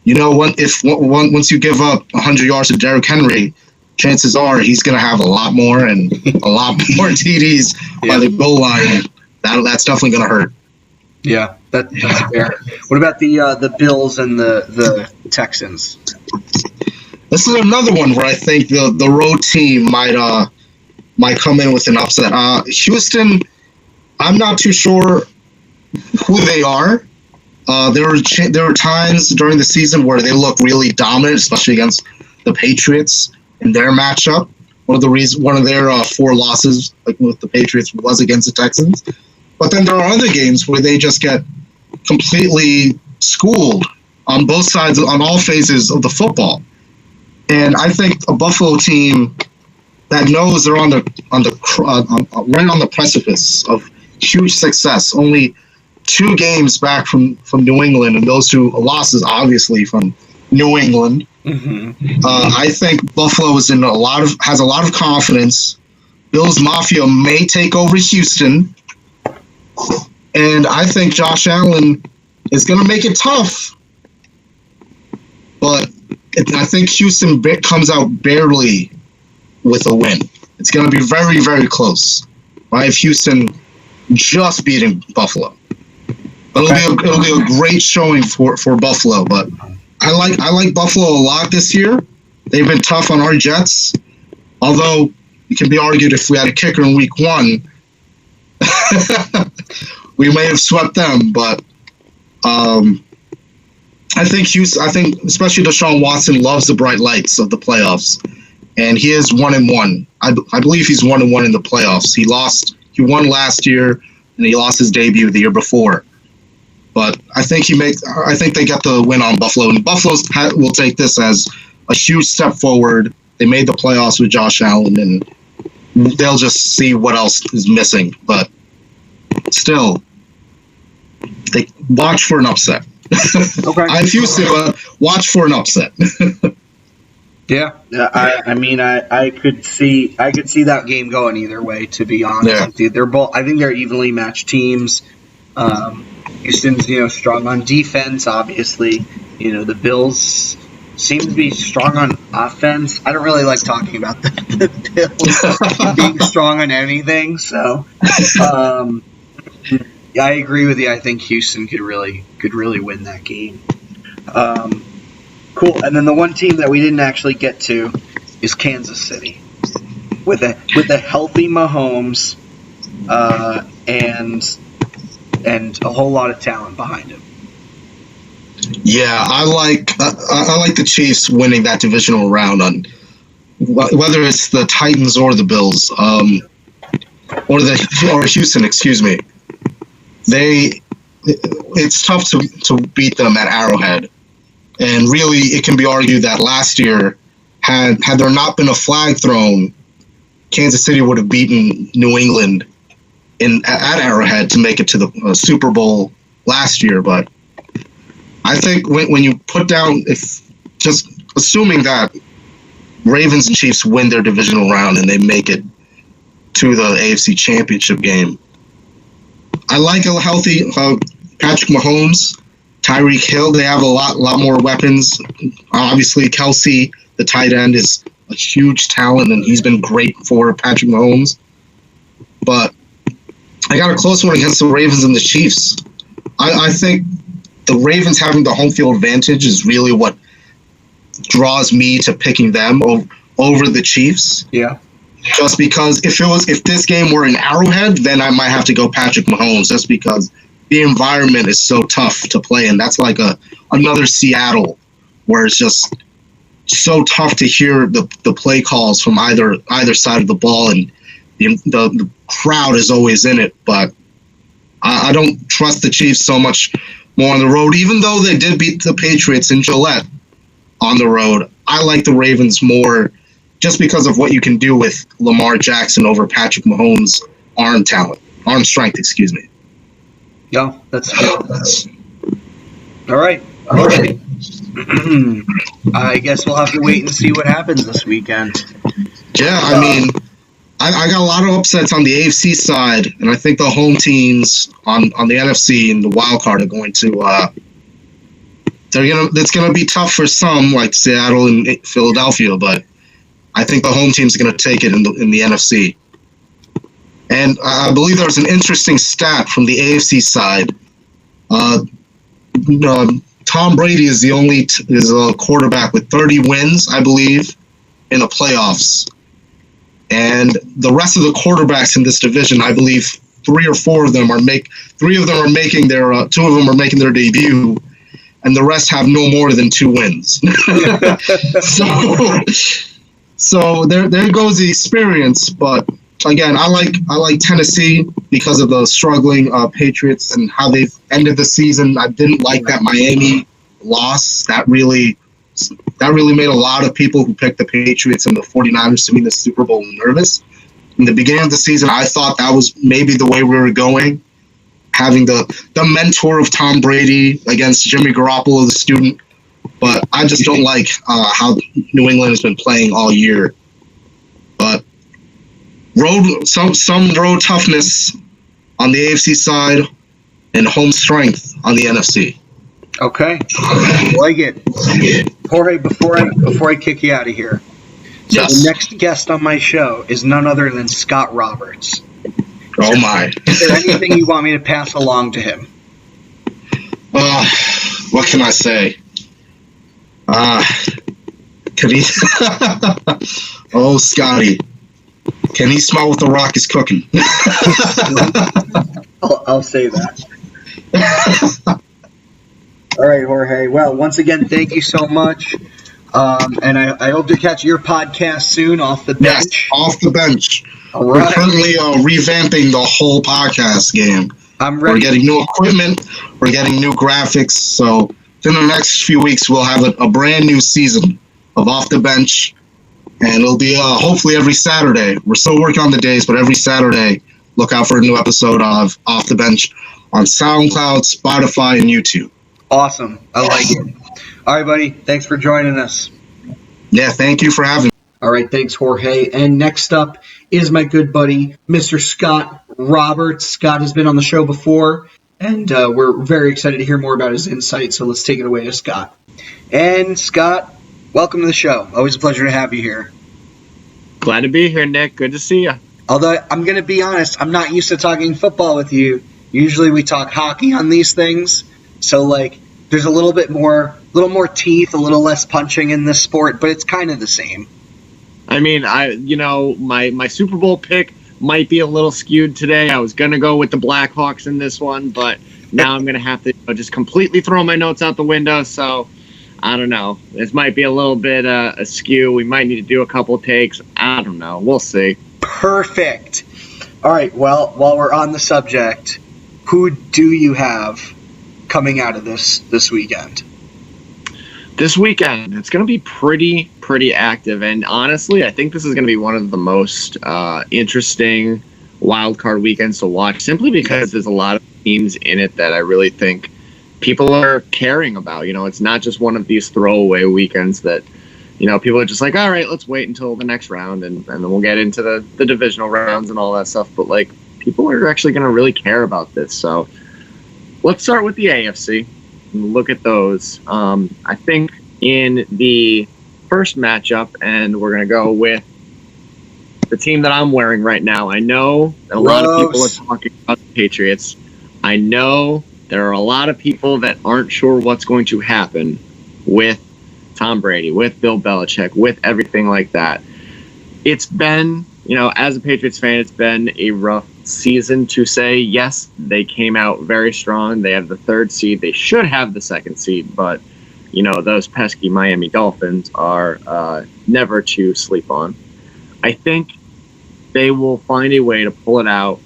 once you give up 100 yards to Derrick Henry, chances are he's going to have a lot more and a lot more TDs by the goal line. That's definitely going to hurt. Yeah, that's fair. What about the Bills and the Texans? This is another one where I think the road team might come in with an upset. Houston, I'm not too sure who they are. There were times during the season where they looked really dominant, especially against the Patriots in their matchup. One of their 4 losses, like with the Patriots, was against the Texans. But then there are other games where they just get completely schooled on both sides, on all phases of the football. And I think a Buffalo team that knows they're right on the precipice of huge success, only 2 games back from New England, and those 2 losses obviously from New England. Mm-hmm. I think Buffalo has a lot of confidence. Bills Mafia may take over Houston, and I think Josh Allen is going to make it tough. But I think Houston comes out barely with a win. It's going to be very, very close. I have Houston just beating Buffalo. It'll be a great showing for Buffalo, but I like Buffalo a lot this year. They've been tough on our Jets, although it can be argued if we had a kicker in week 1, we may have swept them. But I think especially Deshaun Watson loves the bright lights of the playoffs, and he is 1-1. I believe he's 1-1 in the playoffs. He won last year, and he lost his debut the year before. But I think they get the win on Buffalo, and Buffalo will take this as a huge step forward. They made the playoffs with Josh Allen, and they'll just see what else is missing. But still, they watch for an upset. Okay. I'm Houston, but watch for an upset. Yeah. I could see that game going either way, to be honest with you. They're both. I think they're evenly matched teams. Houston's, strong on defense, obviously. The Bills seem to be strong on offense. I don't really like talking about the Bills being strong on anything. So, I agree with you. I think Houston could really win that game. Cool. And then the one team that we didn't actually get to is Kansas City, with a healthy Mahomes, and a whole lot of talent behind him. Yeah, I like the Chiefs winning that divisional round, on whether it's the Titans or the Bills, or Houston. Excuse me. It's tough to beat them at Arrowhead, and really it can be argued that last year, had there not been a flag thrown, Kansas City would have beaten New England at Arrowhead to make it to the Super Bowl last year. But I think when you put down, if just assuming that Ravens and Chiefs win their divisional round and they make it to the AFC Championship game, I like a healthy Patrick Mahomes, Tyreek Hill. They have a lot more weapons. Obviously, Kelsey, the tight end, is a huge talent, and he's been great for Patrick Mahomes. But I got a close one against the Ravens and the Chiefs. I think the Ravens having the home field advantage is really what draws me to picking them over the Chiefs. Yeah. Just because if this game were in Arrowhead, then I might have to go Patrick Mahomes, just because the environment is so tough to play in. That's like another Seattle, where it's just so tough to hear the play calls from either side of the ball, and the crowd is always in it. But I don't trust the Chiefs so much more on the road, even though they did beat the Patriots in Gillette on the road. I like the Ravens more, just because of what you can do with Lamar Jackson over Patrick Mahomes' arm strength, excuse me. Yeah, that's good. All right. I guess we'll have to wait and see what happens this weekend. Yeah, I mean, I got a lot of upsets on the AFC side, and I think the home teams on the NFC and the wild card are going to it's gonna be tough for some, like Seattle and Philadelphia, but I think the home team's going to take it in the NFC. And I believe there was an interesting stat from the AFC side. Tom Brady is is a quarterback with 30 wins, I believe, in the playoffs. And the rest of the quarterbacks in this division, I believe, two of them are making their debut, and the rest have no more than 2 wins. So there goes the experience. But again, I like Tennessee because of the struggling Patriots and how they've ended the season. I didn't like that Miami loss. That really made a lot of people who picked the Patriots and the 49ers to win the Super Bowl nervous. In the beginning of the season, I thought that was maybe the way we were going, having the mentor of Tom Brady against Jimmy Garoppolo, the student. But I just don't like how New England has been playing all year. But some road toughness on the AFC side and home strength on the NFC. Okay, like it. Jorge, before I kick you out of here, so yes. The next guest on my show is none other than Scott Roberts. Oh my! Is there anything you want me to pass along to him? What can I say? Can he? Oh, Scotty, can he smell what the Rock is cooking? I'll say that. All right, Jorge. Well, once again, thank you so much. And I hope to catch your podcast soon, Off the Bench. Yes, Off the Bench. All right. We're currently revamping the whole podcast game. I'm ready. We're getting new equipment. We're getting new graphics. So in the next few weeks, we'll have a brand new season of Off the Bench. And it'll be hopefully every Saturday. We're still working on the days, but every Saturday, look out for a new episode of Off the Bench on SoundCloud, Spotify, and YouTube. Awesome. I like it. All right, buddy. Thanks for joining us. Yeah, thank you for having me. All right, thanks, Jorge. And next up is my good buddy, Mr. Scott Roberts. Scott has been on the show before, and we're very excited to hear more about his insight, so let's take it away to Scott. And Scott, welcome to the show. Always a pleasure to have you here. Glad to be here, Nick. Good to see you. Although, I'm going to be honest, I'm not used to talking football with you. Usually we talk hockey on these things, so, there's a little more teeth, a little less punching in this sport, but it's kind of the same. I mean, my Super Bowl pick might be a little skewed today. I was going to go with the Blackhawks in this one, but now I'm going to have to just completely throw my notes out the window. So, I don't know. This might be a little bit askew. We might need to do a couple takes. I don't know. We'll see. Perfect. All right, well, while we're on the subject, who do you have coming out of this weekend? This weekend, it's going to be pretty active. And honestly, I think this is going to be one of the most interesting wild card weekends to watch, simply because there's a lot of teams in it that I really think people are caring about. It's not just one of these throwaway weekends that, people are just like, all right, let's wait until the next round and then we'll get into the divisional rounds and all that stuff. But, people are actually going to really care about this. So let's start with the AFC. Look at those. I think in the first matchup, and we're going to go with the team that I'm wearing right now. I know that a lot of people are talking about the Patriots. I know there are a lot of people that aren't sure what's going to happen with Tom Brady, with Bill Belichick, with everything like that. It's been, as a Patriots fan, it's been a rough season to say. Yes, they came out very strong. They have the 3rd seed. They should have the 2nd seed, but those pesky Miami Dolphins are never to sleep on. I think they will find a way to pull it out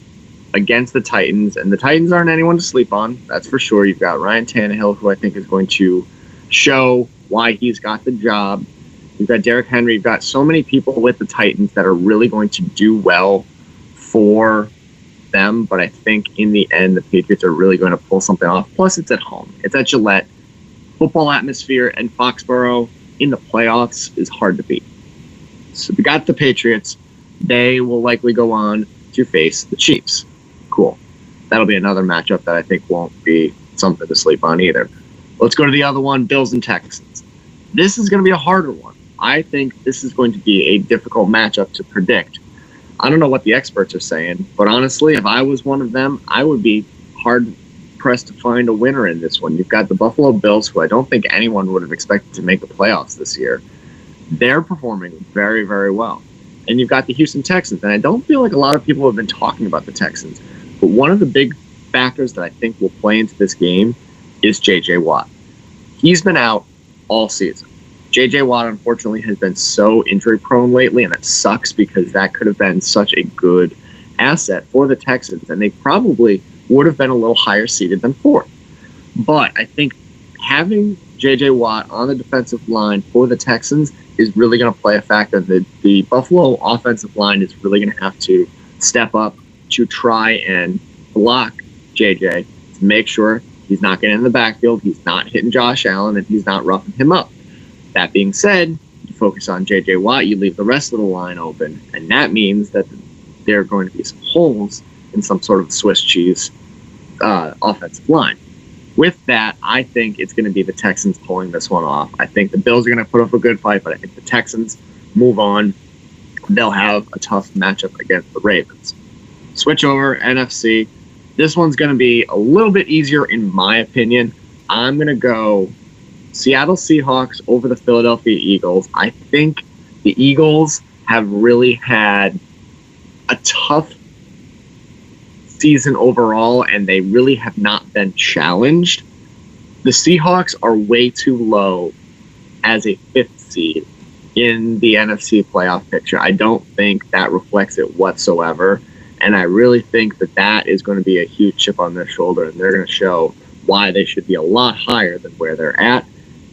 against the Titans, and the Titans aren't anyone to sleep on, that's for sure. You've got Ryan Tannehill, who I think is going to show why he's got the job. You've got Derrick Henry. You've got so many people with the Titans that are really going to do well for them, but I think in the end, the Patriots are really going to pull something off. Plus, it's at home. It's at Gillette. Football atmosphere and Foxborough in the playoffs is hard to beat. So we got the Patriots. They will likely go on to face the Chiefs. Cool. That'll be another matchup that I think won't be something to sleep on either. Let's go to the other one, Bills and Texans. This is going to be a harder one. I think this is going to be a difficult matchup to predict. I don't know what the experts are saying, but honestly, if I was one of them, I would be hard-pressed to find a winner in this one. You've got the Buffalo Bills, who I don't think anyone would have expected to make the playoffs this year. They're performing very, very well. And you've got the Houston Texans, and I don't feel like a lot of people have been talking about the Texans, but one of the big factors that I think will play into this game is J.J. Watt. He's been out all season. J.J. Watt, unfortunately, has been so injury-prone lately, and it sucks because that could have been such a good asset for the Texans, and they probably would have been a little higher seeded than 4th. But I think having J.J. Watt on the defensive line for the Texans is really going to play a factor. The Buffalo offensive line is really going to have to step up to try and block J.J. to make sure he's not getting in the backfield, he's not hitting Josh Allen, and he's not roughing him up. That being said, you focus on J.J. Watt, you leave the rest of the line open, and that means that there are going to be some holes in some sort of Swiss cheese offensive line. With that, I think it's going to be the Texans pulling this one off. I think the Bills are going to put up a good fight, but I think the Texans move on. They'll have a tough matchup against the Ravens. Switch over, NFC. This one's going to be a little bit easier in my opinion. I'm going to go Seattle Seahawks over the Philadelphia Eagles. I think the Eagles have really had a tough season overall, and they really have not been challenged. The Seahawks are way too low as a 5th seed in the NFC playoff picture. I don't think that reflects it whatsoever, and I really think that is going to be a huge chip on their shoulder, and they're going to show why they should be a lot higher than where they're at.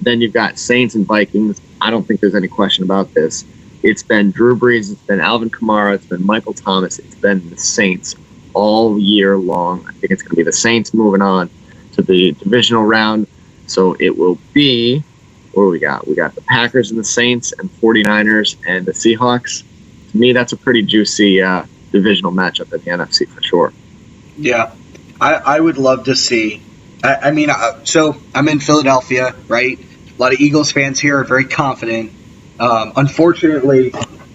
Then you've got Saints and Vikings. I don't think there's any question about this. It's been Drew Brees, it's been Alvin Kamara, it's been Michael Thomas, it's been the Saints all year long. I think it's going to be the Saints moving on to the divisional round. So it will be, what do we got? We got the Packers and the Saints and 49ers and the Seahawks. To me, that's a pretty juicy divisional matchup in the NFC for sure. Yeah, I would love to see. So I'm in Philadelphia, right? A lot of Eagles fans here are very confident. Unfortunately,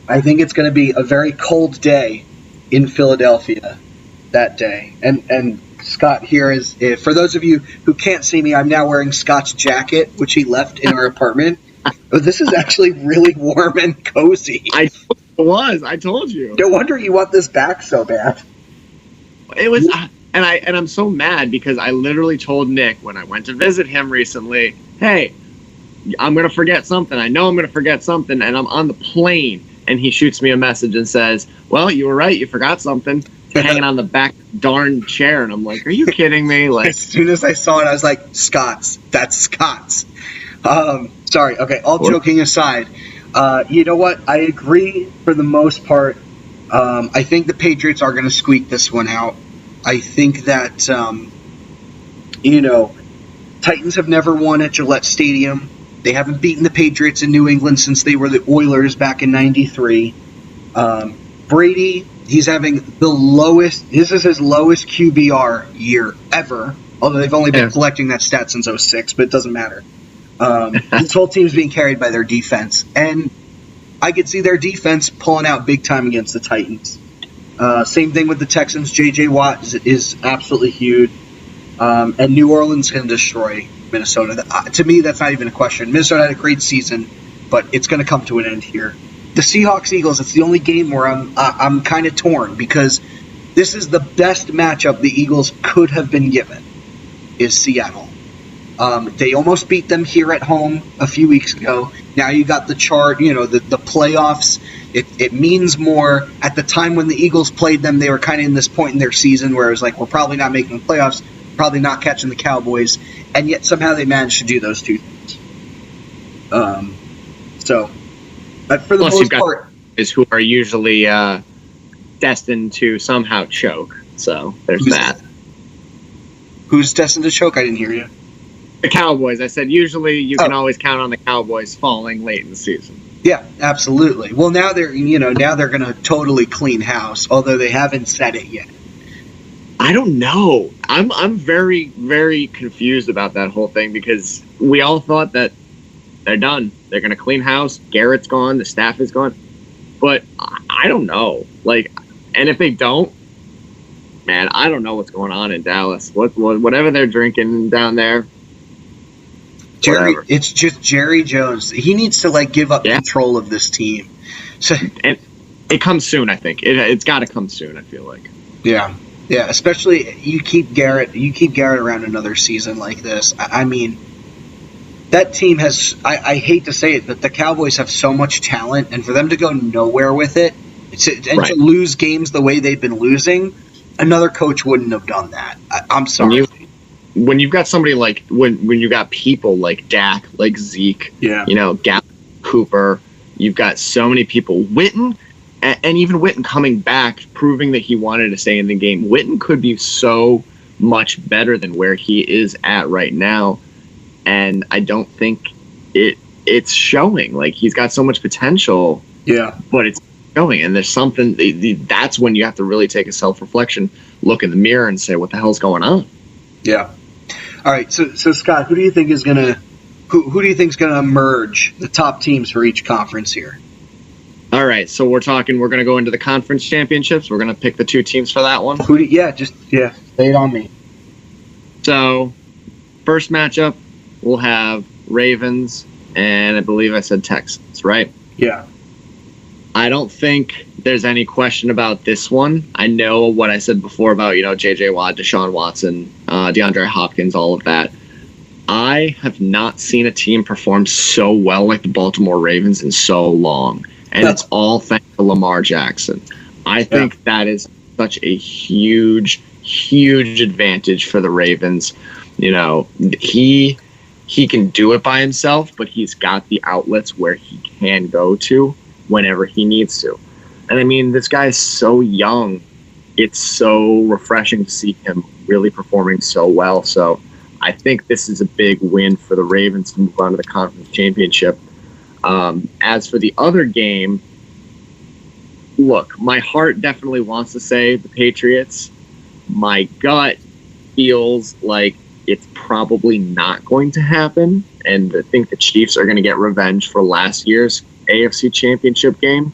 I think it's going to be a very cold day in Philadelphia that day. And Scott here is, for those of you who can't see me, I'm now wearing Scott's jacket, which he left in our apartment. Oh, this is actually really warm and cozy. I told you. No wonder you want this back so bad. It was, and I'm so mad because I literally told Nick when I went to visit him recently, hey, I'm going to forget something. I know I'm going to forget something, and I'm on the plane, and he shoots me a message and says, well, you were right, you forgot something. Hanging on the back darn chair, and I'm like, are you kidding me? Like, as soon as I saw it, I was like, Scott's. That's Scott's. Sorry. Okay. All joking aside, you know what? I agree for the most part. I think the Patriots are going to squeak this one out. I think that, Titans have never won at Gillette Stadium. They haven't beaten the Patriots in New England since they were the Oilers back in '93. Brady, he's having the lowest. This is his lowest QBR year ever. Although they've only been collecting that stat since '06, but it doesn't matter. This whole team's being carried by their defense, and I could see their defense pulling out big time against the Titans. Same thing with the Texans. J.J. Watt is absolutely huge, and New Orleans can destroy Minnesota. To me, that's not even a question. Minnesota had a great season, but it's going to come to an end here. The Seahawks-Eagles, it's the only game where I'm kind of torn because this is the best matchup the Eagles could have been given, is Seattle. They almost beat them here at home a few weeks ago. Now you got the chart, the playoffs. It means more. At the time when the Eagles played them, they were kind of in this point in their season where it was like, we're probably not making the playoffs, probably not catching the Cowboys, and yet somehow they managed to do those two things. But for the Plus, most you've got part, is who are usually destined to somehow choke. So there's that. Who's destined to choke? I didn't hear you. The Cowboys. I said usually you can always count on the Cowboys falling late in the season. Yeah, absolutely. Well, now they're going to totally clean house, although they haven't said it yet. I don't know. I'm very, very confused about that whole thing because we all thought that they're done. They're going to clean house. Garrett's gone. The staff is gone. But I don't know. And if they don't, man, I don't know what's going on in Dallas. Whatever they're drinking down there. It's just Jerry Jones. He needs to give up control of this team. So, and it comes soon, I think. It's got to come soon, I feel like. Yeah. Yeah, especially you keep Garrett around another season like this. I mean, that team has, I hate to say it, but the Cowboys have so much talent, and for them to go nowhere with it, to lose games the way they've been losing, another coach wouldn't have done that. I'm sorry. When you've got somebody when you got people like Dak, like Zeke, Gap, Cooper, you've got so many people. Witten, and even Witten coming back, proving that he wanted to stay in the game. Witten could be so much better than where he is at right now. And I don't think it's showing. He's got so much potential. Yeah. But it's showing. And there's something, that's when you have to really take a self-reflection, look in the mirror and say, what the hell's going on? Yeah. All right. So Scott, who do you think is going to emerge the top teams for each conference here? All right. So we're going to go into the conference championships. We're going to pick the two teams for that one. Lay it on me. So first matchup, we'll have Ravens, and I believe I said Texans, right? Yeah. I don't think there's any question about this one. I know what I said before about, J.J. Watt, Deshaun Watson, DeAndre Hopkins, all of that. I have not seen a team perform so well like the Baltimore Ravens in so long, and it's all thanks to Lamar Jackson. I think that is such a huge, huge advantage for the Ravens. He can do it by himself, but he's got the outlets where he can go to whenever he needs to. And I mean, this guy's so young. It's so refreshing to see him really performing so well. So I think this is a big win for the Ravens to move on to the conference championship. As for the other game, look, my heart definitely wants to say the Patriots. My gut feels like it's probably not going to happen. And I think the Chiefs are going to get revenge for last year's AFC Championship game.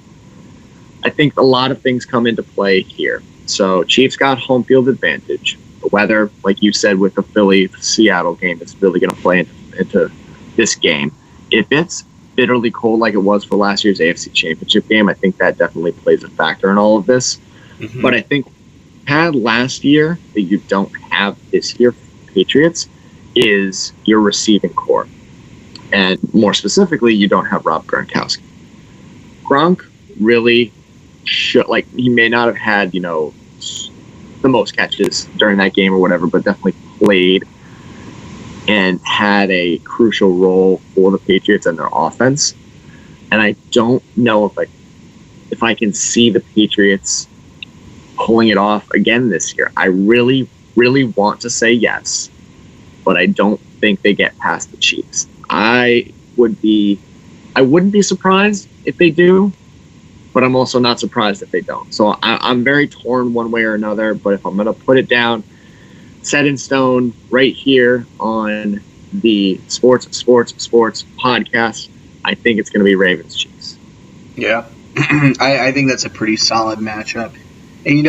I think a lot of things come into play here. So Chiefs got home field advantage. The weather, like you said, with the Philly-Seattle game, is really going to play into this game. If it's bitterly cold like it was for last year's AFC Championship game, I think that definitely plays a factor in all of this. Mm-hmm. But I think had last year that you don't have this year, Patriots, is your receiving core. And more specifically, you don't have Rob Gronkowski. Gronk really he may not have had, the most catches during that game or whatever, but definitely played and had a crucial role for the Patriots and their offense. And I don't know if I can see the Patriots pulling it off again this year. I really, really want to say yes, but I don't think they get past the Chiefs. I wouldn't be surprised if they do, but I'm also not surprised if they don't. So I'm very torn one way or another, but if I'm going to put it down, set in stone right here on the Sports podcast, I think it's going to be Ravens-Chiefs. Yeah, I think that's a pretty solid matchup. And,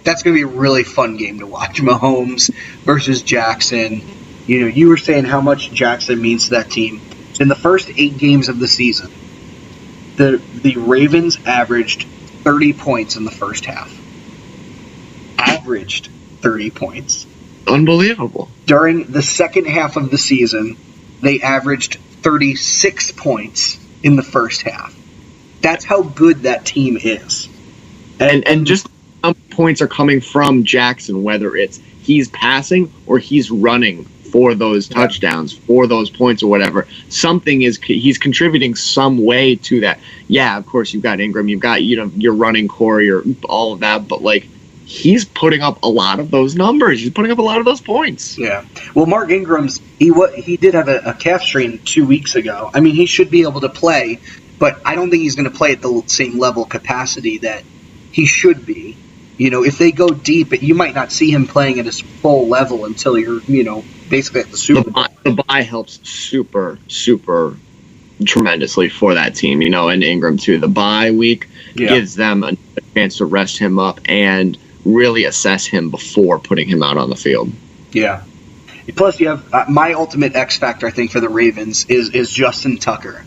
that's going to be a really fun game to watch. Mahomes versus Jackson. You were saying how much Jackson means to that team. In the first 8 games of the season, the Ravens averaged 30 points in the first half. Averaged 30 points. Unbelievable. During the second half of the season, they averaged 36 points in the first half. That's how good that team is. And just how many points are coming from Jackson, whether it's he's passing or he's running for those touchdowns, for those points or whatever. He's contributing some way to that. Yeah, of course, you've got Ingram, you've got, your running core, all of that, but like, he's putting up a lot of those numbers. He's putting up a lot of those points. Yeah. Well, Mark Ingram's, he did have a calf strain 2 weeks ago. I mean, he should be able to play, but I don't think he's going to play at the same level capacity that he should be. If they go deep, you might not see him playing at his full level until you're, basically at the Super Bowl. The bye helps super, super tremendously for that team, and Ingram too. The bye week gives them a chance to rest him up and really assess him before putting him out on the field. Yeah. Plus, you have my ultimate X factor, I think, for the Ravens is Justin Tucker,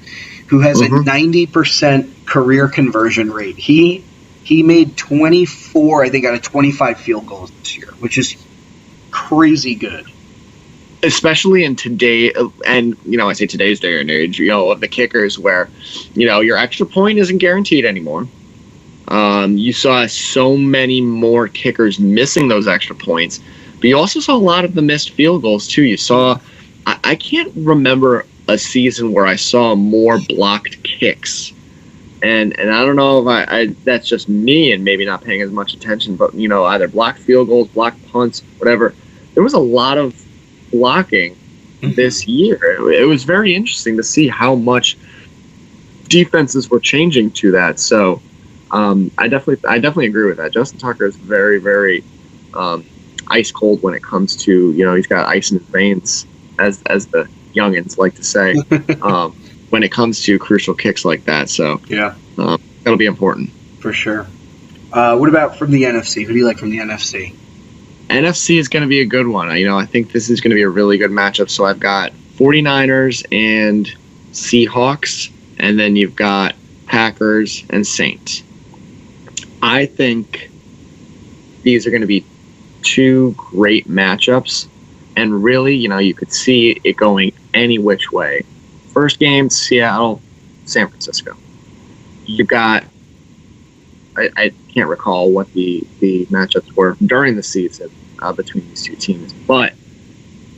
who has a 90% career conversion rate. He made 24, I think, out of 25 field goals this year, which is crazy good. Especially in today, and I say today's day and age, of the kickers where, your extra point isn't guaranteed anymore. You saw so many more kickers missing those extra points, but you also saw a lot of the missed field goals too. You saw, I can't remember a season where I saw more blocked kicks. And I don't know if I that's just me and maybe not paying as much attention, but, either blocked field goals, blocked punts, whatever. There was a lot of blocking this year. It was very interesting to see how much defenses were changing to that. So I definitely agree with that. Justin Tucker is very, very ice cold when it comes to, he's got ice in his veins, as the youngins like to say. When it comes to crucial kicks like that. So that'll be important. For sure. What about from the NFC? Who do you like from the NFC? NFC is going to be a good one. I think this is going to be a really good matchup. So I've got 49ers and Seahawks, and then you've got Packers and Saints. I think these are going to be 2 great matchups, and really, you could see it going any which way. First game, Seattle, San Francisco. You got, I can't recall what the matchups were during the season between these two teams, but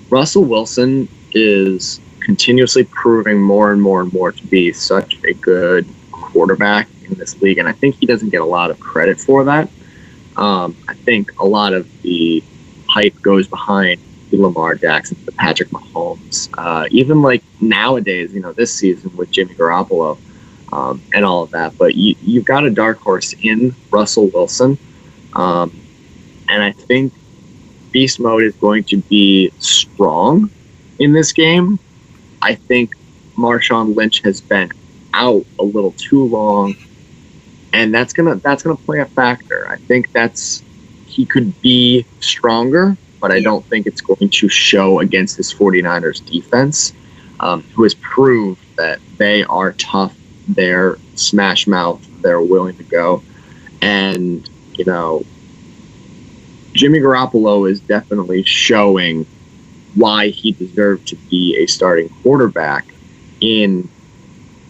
Russell Wilson is continuously proving more and more and more to be such a good quarterback in this league, and I think he doesn't get a lot of credit for that. I think a lot of the hype goes behind the Lamar Jackson, the Patrick Mahomes, even like nowadays, this season with Jimmy Garoppolo and all of that. But you've got a dark horse in Russell Wilson, and I think beast mode is going to be strong in this game. I think Marshawn Lynch has been out a little too long, and that's gonna play a factor. I think he could be stronger, but I don't think it's going to show against this 49ers defense, who has proved that they are tough, they're smash mouth, they're willing to go. And, Jimmy Garoppolo is definitely showing why he deserved to be a starting quarterback in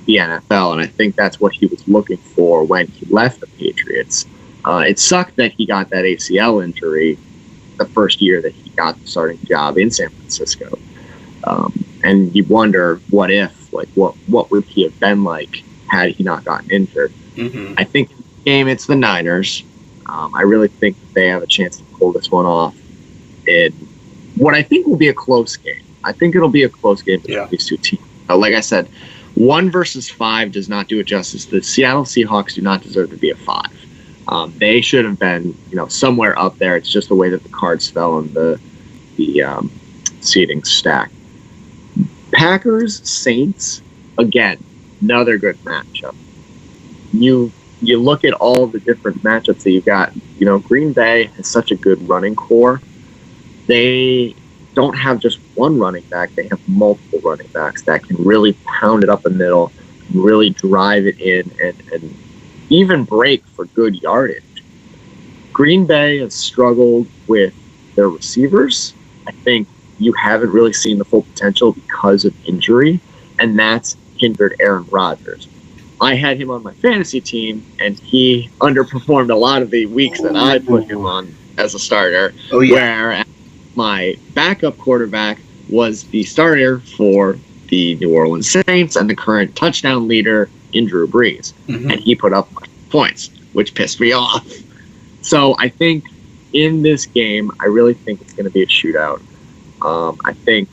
the NFL, and I think that's what he was looking for when he left the Patriots. It sucked that he got that ACL injury the first year that he got the starting job in San Francisco. And you wonder what would he have been like had he not gotten injured. I think in the game it's the Niners. I really think that they have a chance to pull this one off in what I think will be a close game. I think it'll be a close game between these two teams. Like I said, 1 versus 5 does not do it justice. The Seattle Seahawks do not deserve to be a 5. They should have been, somewhere up there. It's just the way that the cards fell in the seating stack. Packers, Saints, again, another good matchup. You look at all the different matchups that you've got. Green Bay has such a good running core. They don't have just one running back. They have multiple running backs that can really pound it up the middle, really drive it in, and even break for good yardage. Green Bay has struggled with their receivers. I think you haven't really seen the full potential because of injury, and that's hindered Aaron Rodgers. I had him on my fantasy team, and he underperformed a lot of the weeks that I put him on as a starter, where my backup quarterback was the starter for the New Orleans Saints and the current touchdown leader in Drew Brees. And he put up points, which pissed me off. So I think in this game, I really think it's going to be a shootout. I think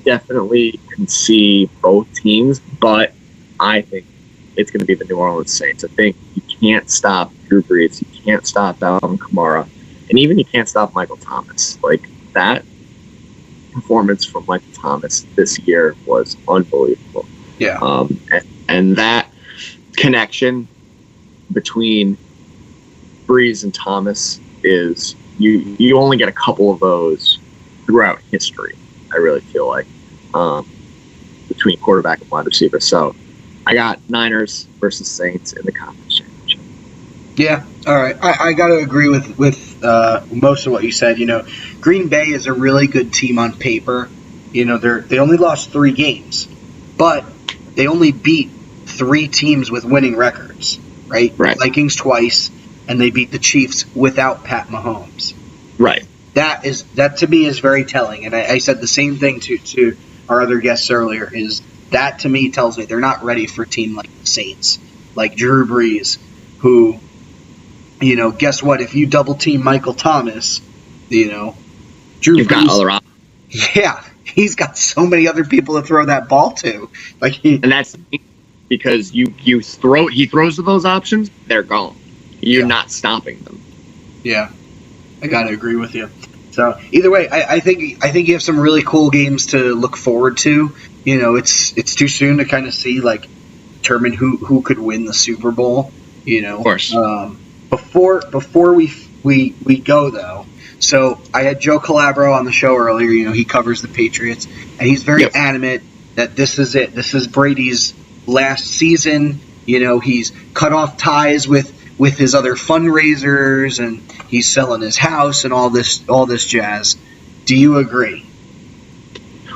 definitely can see both teams, but I think it's going to be the New Orleans Saints. I think you can't stop Drew Brees. You can't stop Alvin Kamara. And even you can't stop Michael Thomas. Like, that performance from Michael Thomas this year was unbelievable. Yeah. And that connection between Brees and Thomas is you only get a couple of those throughout history, I really feel like, between quarterback and wide receiver. So I got Niners versus Saints in the conference championship. Yeah, all right. I got to agree with most of what you said. Green Bay is a really good team on paper. They only lost 3 games, but they only beat 3 teams with winning records, right? Right. Vikings twice, and they beat the Chiefs without Pat Mahomes. Right. That to me is very telling, and I said the same thing to our other guests earlier. Is that to me tells me they're not ready for a team like the Saints, like Drew Brees, who, guess what? If you double team Michael Thomas, Drew You've Brees, got other options. Yeah, he's got so many other people to throw that ball to. And that's because he throws to those options, they're gone. You're not stopping them. Yeah, I gotta agree with you. So either way, I think you have some really cool games to look forward to. It's too soon to kind of see determine who could win the Super Bowl. Of course. Before we go though, so I had Joe Calabro on the show earlier. He covers the Patriots, and he's very adamant that this is it. This is Brady's last season. He's cut off ties with his other fundraisers, and he's selling his house and all this jazz. Do you agree?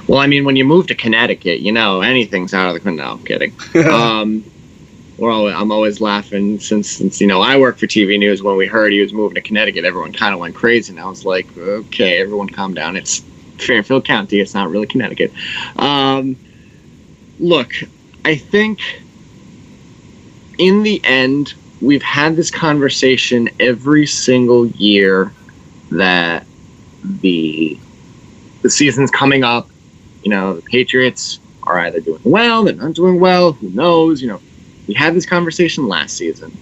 Well, I mean, when you move to Connecticut, anything's out of the... No, I'm kidding. I'm always laughing since I work for TV News. When we heard he was moving to Connecticut, everyone kind of went crazy, and I was like, okay, everyone calm down. It's Fairfield County. It's not really Connecticut. Look, I think in the end, we've had this conversation every single year that the season's coming up. The Patriots are either doing well, they're not doing well, who knows? We had this conversation last season,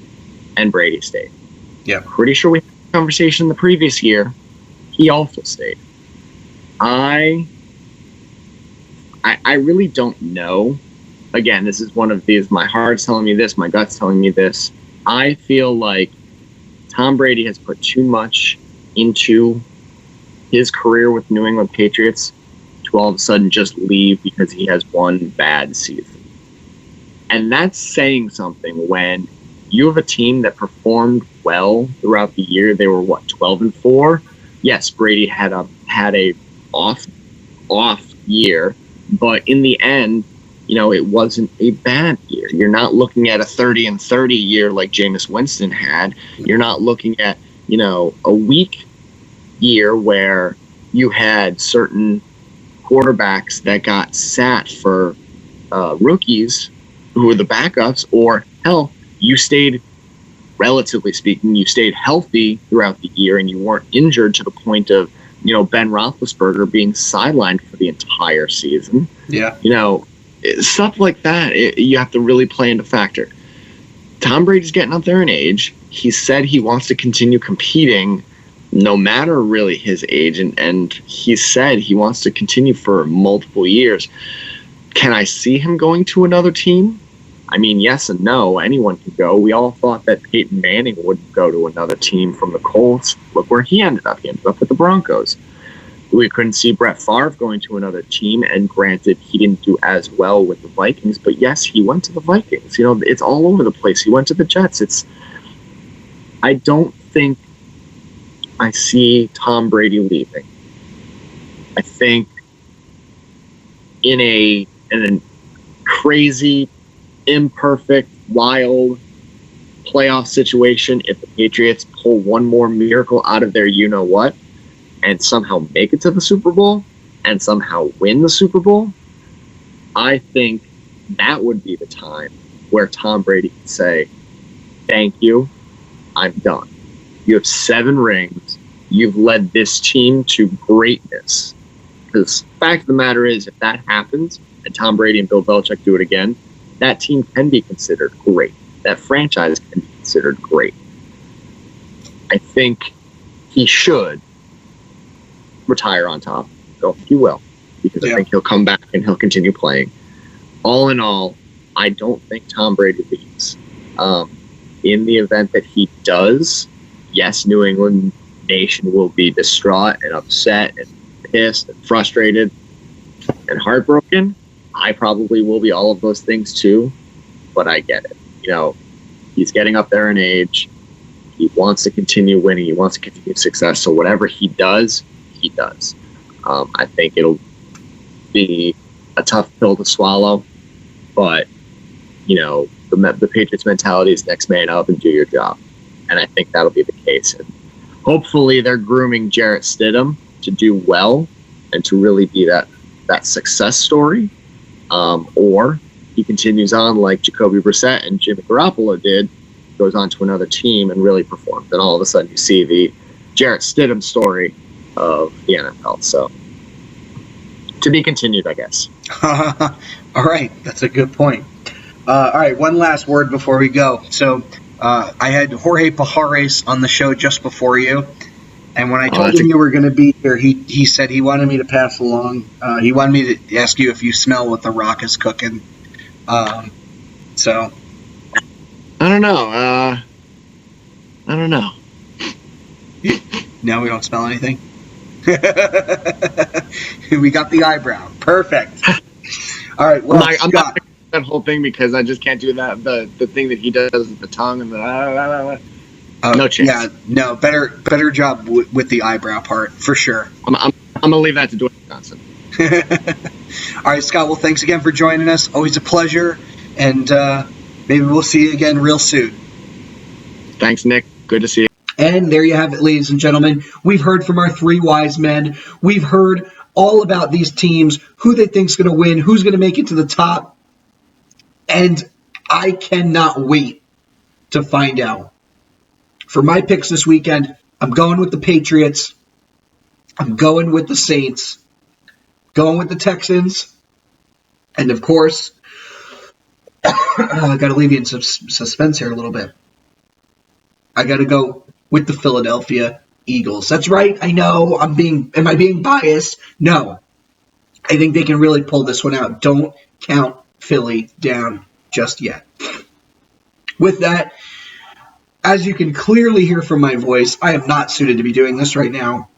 and Brady stayed. Yeah. Pretty sure we had this conversation the previous year. He also stayed. I really don't know. Again, this is one of these, my heart's telling me this, my gut's telling me this. I feel like Tom Brady has put too much into his career with New England Patriots to all of a sudden just leave because he has one bad season. And that's saying something when you have a team that performed well throughout the year. They were 12-4. Yes, Brady had a off year, but in the end, it wasn't a bad year. You're not looking at a 30-30 year like Jameis Winston had. You're not looking at, a weak year where you had certain quarterbacks that got sat for rookies who were the backups, or hell, you stayed, relatively speaking, you stayed healthy throughout the year and you weren't injured to the point of, Ben Roethlisberger being sidelined for the entire season. Yeah. Stuff like that, you have to really play into factor. Tom Brady's getting up there in age. He said he wants to continue competing no matter really his age, and he said he wants to continue for multiple years. Can I see him going to another team? I mean, yes and no. Anyone can go. We all thought that Peyton Manning would go to another team from the Colts. Look where he ended up. He ended up with the Broncos. We couldn't see Brett Favre going to another team, and granted, he didn't do as well with the Vikings, but yes, he went to the Vikings. It's all over the place. He went to the Jets. I don't think I see Tom Brady leaving. I think in a crazy, imperfect, wild playoff situation, if the Patriots pull one more miracle out of their you-know-what and somehow make it to the Super Bowl and somehow win the Super Bowl, I think that would be the time where Tom Brady can say, thank you, I'm done. You have 7 rings. You've led this team to greatness. Because the fact of the matter is, if that happens, and Tom Brady and Bill Belichick do it again, that team can be considered great. That franchise can be considered great. I think he should retire on top. So he will, because I think he'll come back and he'll continue playing. All in all, I don't think Tom Brady leaves. In the event that he does, yes, New England Nation will be distraught and upset and pissed and frustrated and heartbroken. I probably will be all of those things too, but I get it. He's getting up there in age. He wants to continue winning. He wants to continue success. So whatever he does, he does. I think it'll be a tough pill to swallow, but the Patriots mentality is next man up and do your job, and I think that'll be the case. And hopefully, they're grooming Jarrett Stidham to do well and to really be that success story, or he continues on like Jacoby Brissett and Jimmy Garoppolo did, goes on to another team and really performs. And all of a sudden, you see the Jarrett Stidham story of the NFL. So, to be continued, I guess. All right, that's a good point. All right, one last word before we go. So, I had Jorge Pajares on the show just before you, and when I told him you were going to be here, he said he wanted me to pass along. He wanted me to ask you if you smell what The Rock is cooking. So, I don't know. No, we don't smell anything. We got the eyebrow. Perfect. All right. Well, I'm not that whole thing because I just can't do that. The thing that he does with the tongue and the no chance. Yeah, no. Better job with the eyebrow part for sure. I'm gonna leave that to Dwayne Johnson. All right, Scott. Well, thanks again for joining us. Always a pleasure, and maybe we'll see you again real soon. Thanks, Nick. Good to see you. And there you have it, ladies and gentlemen. We've heard from our 3 wise men. We've heard all about these teams, who they think's going to win, who's going to make it to the top. And I cannot wait to find out. For my picks this weekend, I'm going with the Patriots. I'm going with the Saints. Going with the Texans. And, of course, I got to leave you in suspense here a little bit. I got to go with the Philadelphia Eagles. That's right. I know. Am I being biased? No. I think they can really pull this one out. Don't count Philly down just yet. With that, as you can clearly hear from my voice, I am not suited to be doing this right now.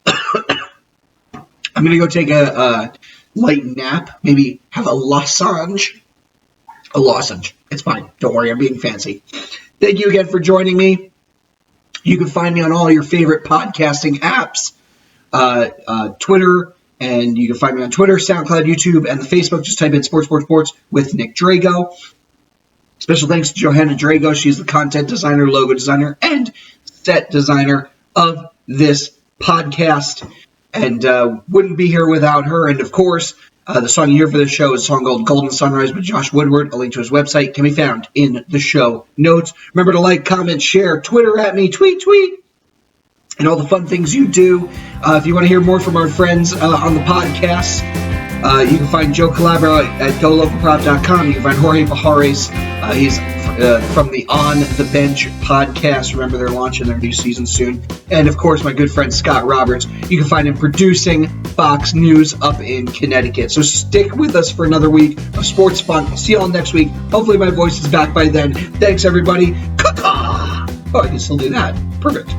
I'm going to go take a light nap, maybe have a lozenge. A lozenge. It's fine. Don't worry, I'm being fancy. Thank you again for joining me. You can find me on all your favorite podcasting apps, Twitter, and you can find me on Twitter, SoundCloud, YouTube, and the Facebook. Just type in Sports with Nick Drago. Special thanks to Johanna Drago. She's the content designer, logo designer, and set designer of this podcast. And wouldn't be here without her. And, of course, the song you hear for this show is a song called Golden Sunrise by Josh Woodward. A link to his website can be found in the show notes. Remember to like, comment, share, Twitter at me, tweet, and all the fun things you do. If you want to hear more from our friends on the podcast, you can find Joe Calabro at golocalprop.com. You can find Jorge Pajares. He's from the On the Bench podcast. Remember, they're launching their new season soon. And, of course, my good friend Scott Roberts. You can find him producing Fox News up in Connecticut. So stick with us for another week of sports fun. I'll see you all next week. Hopefully my voice is back by then. Thanks, everybody. Oh, I can still do that. Perfect.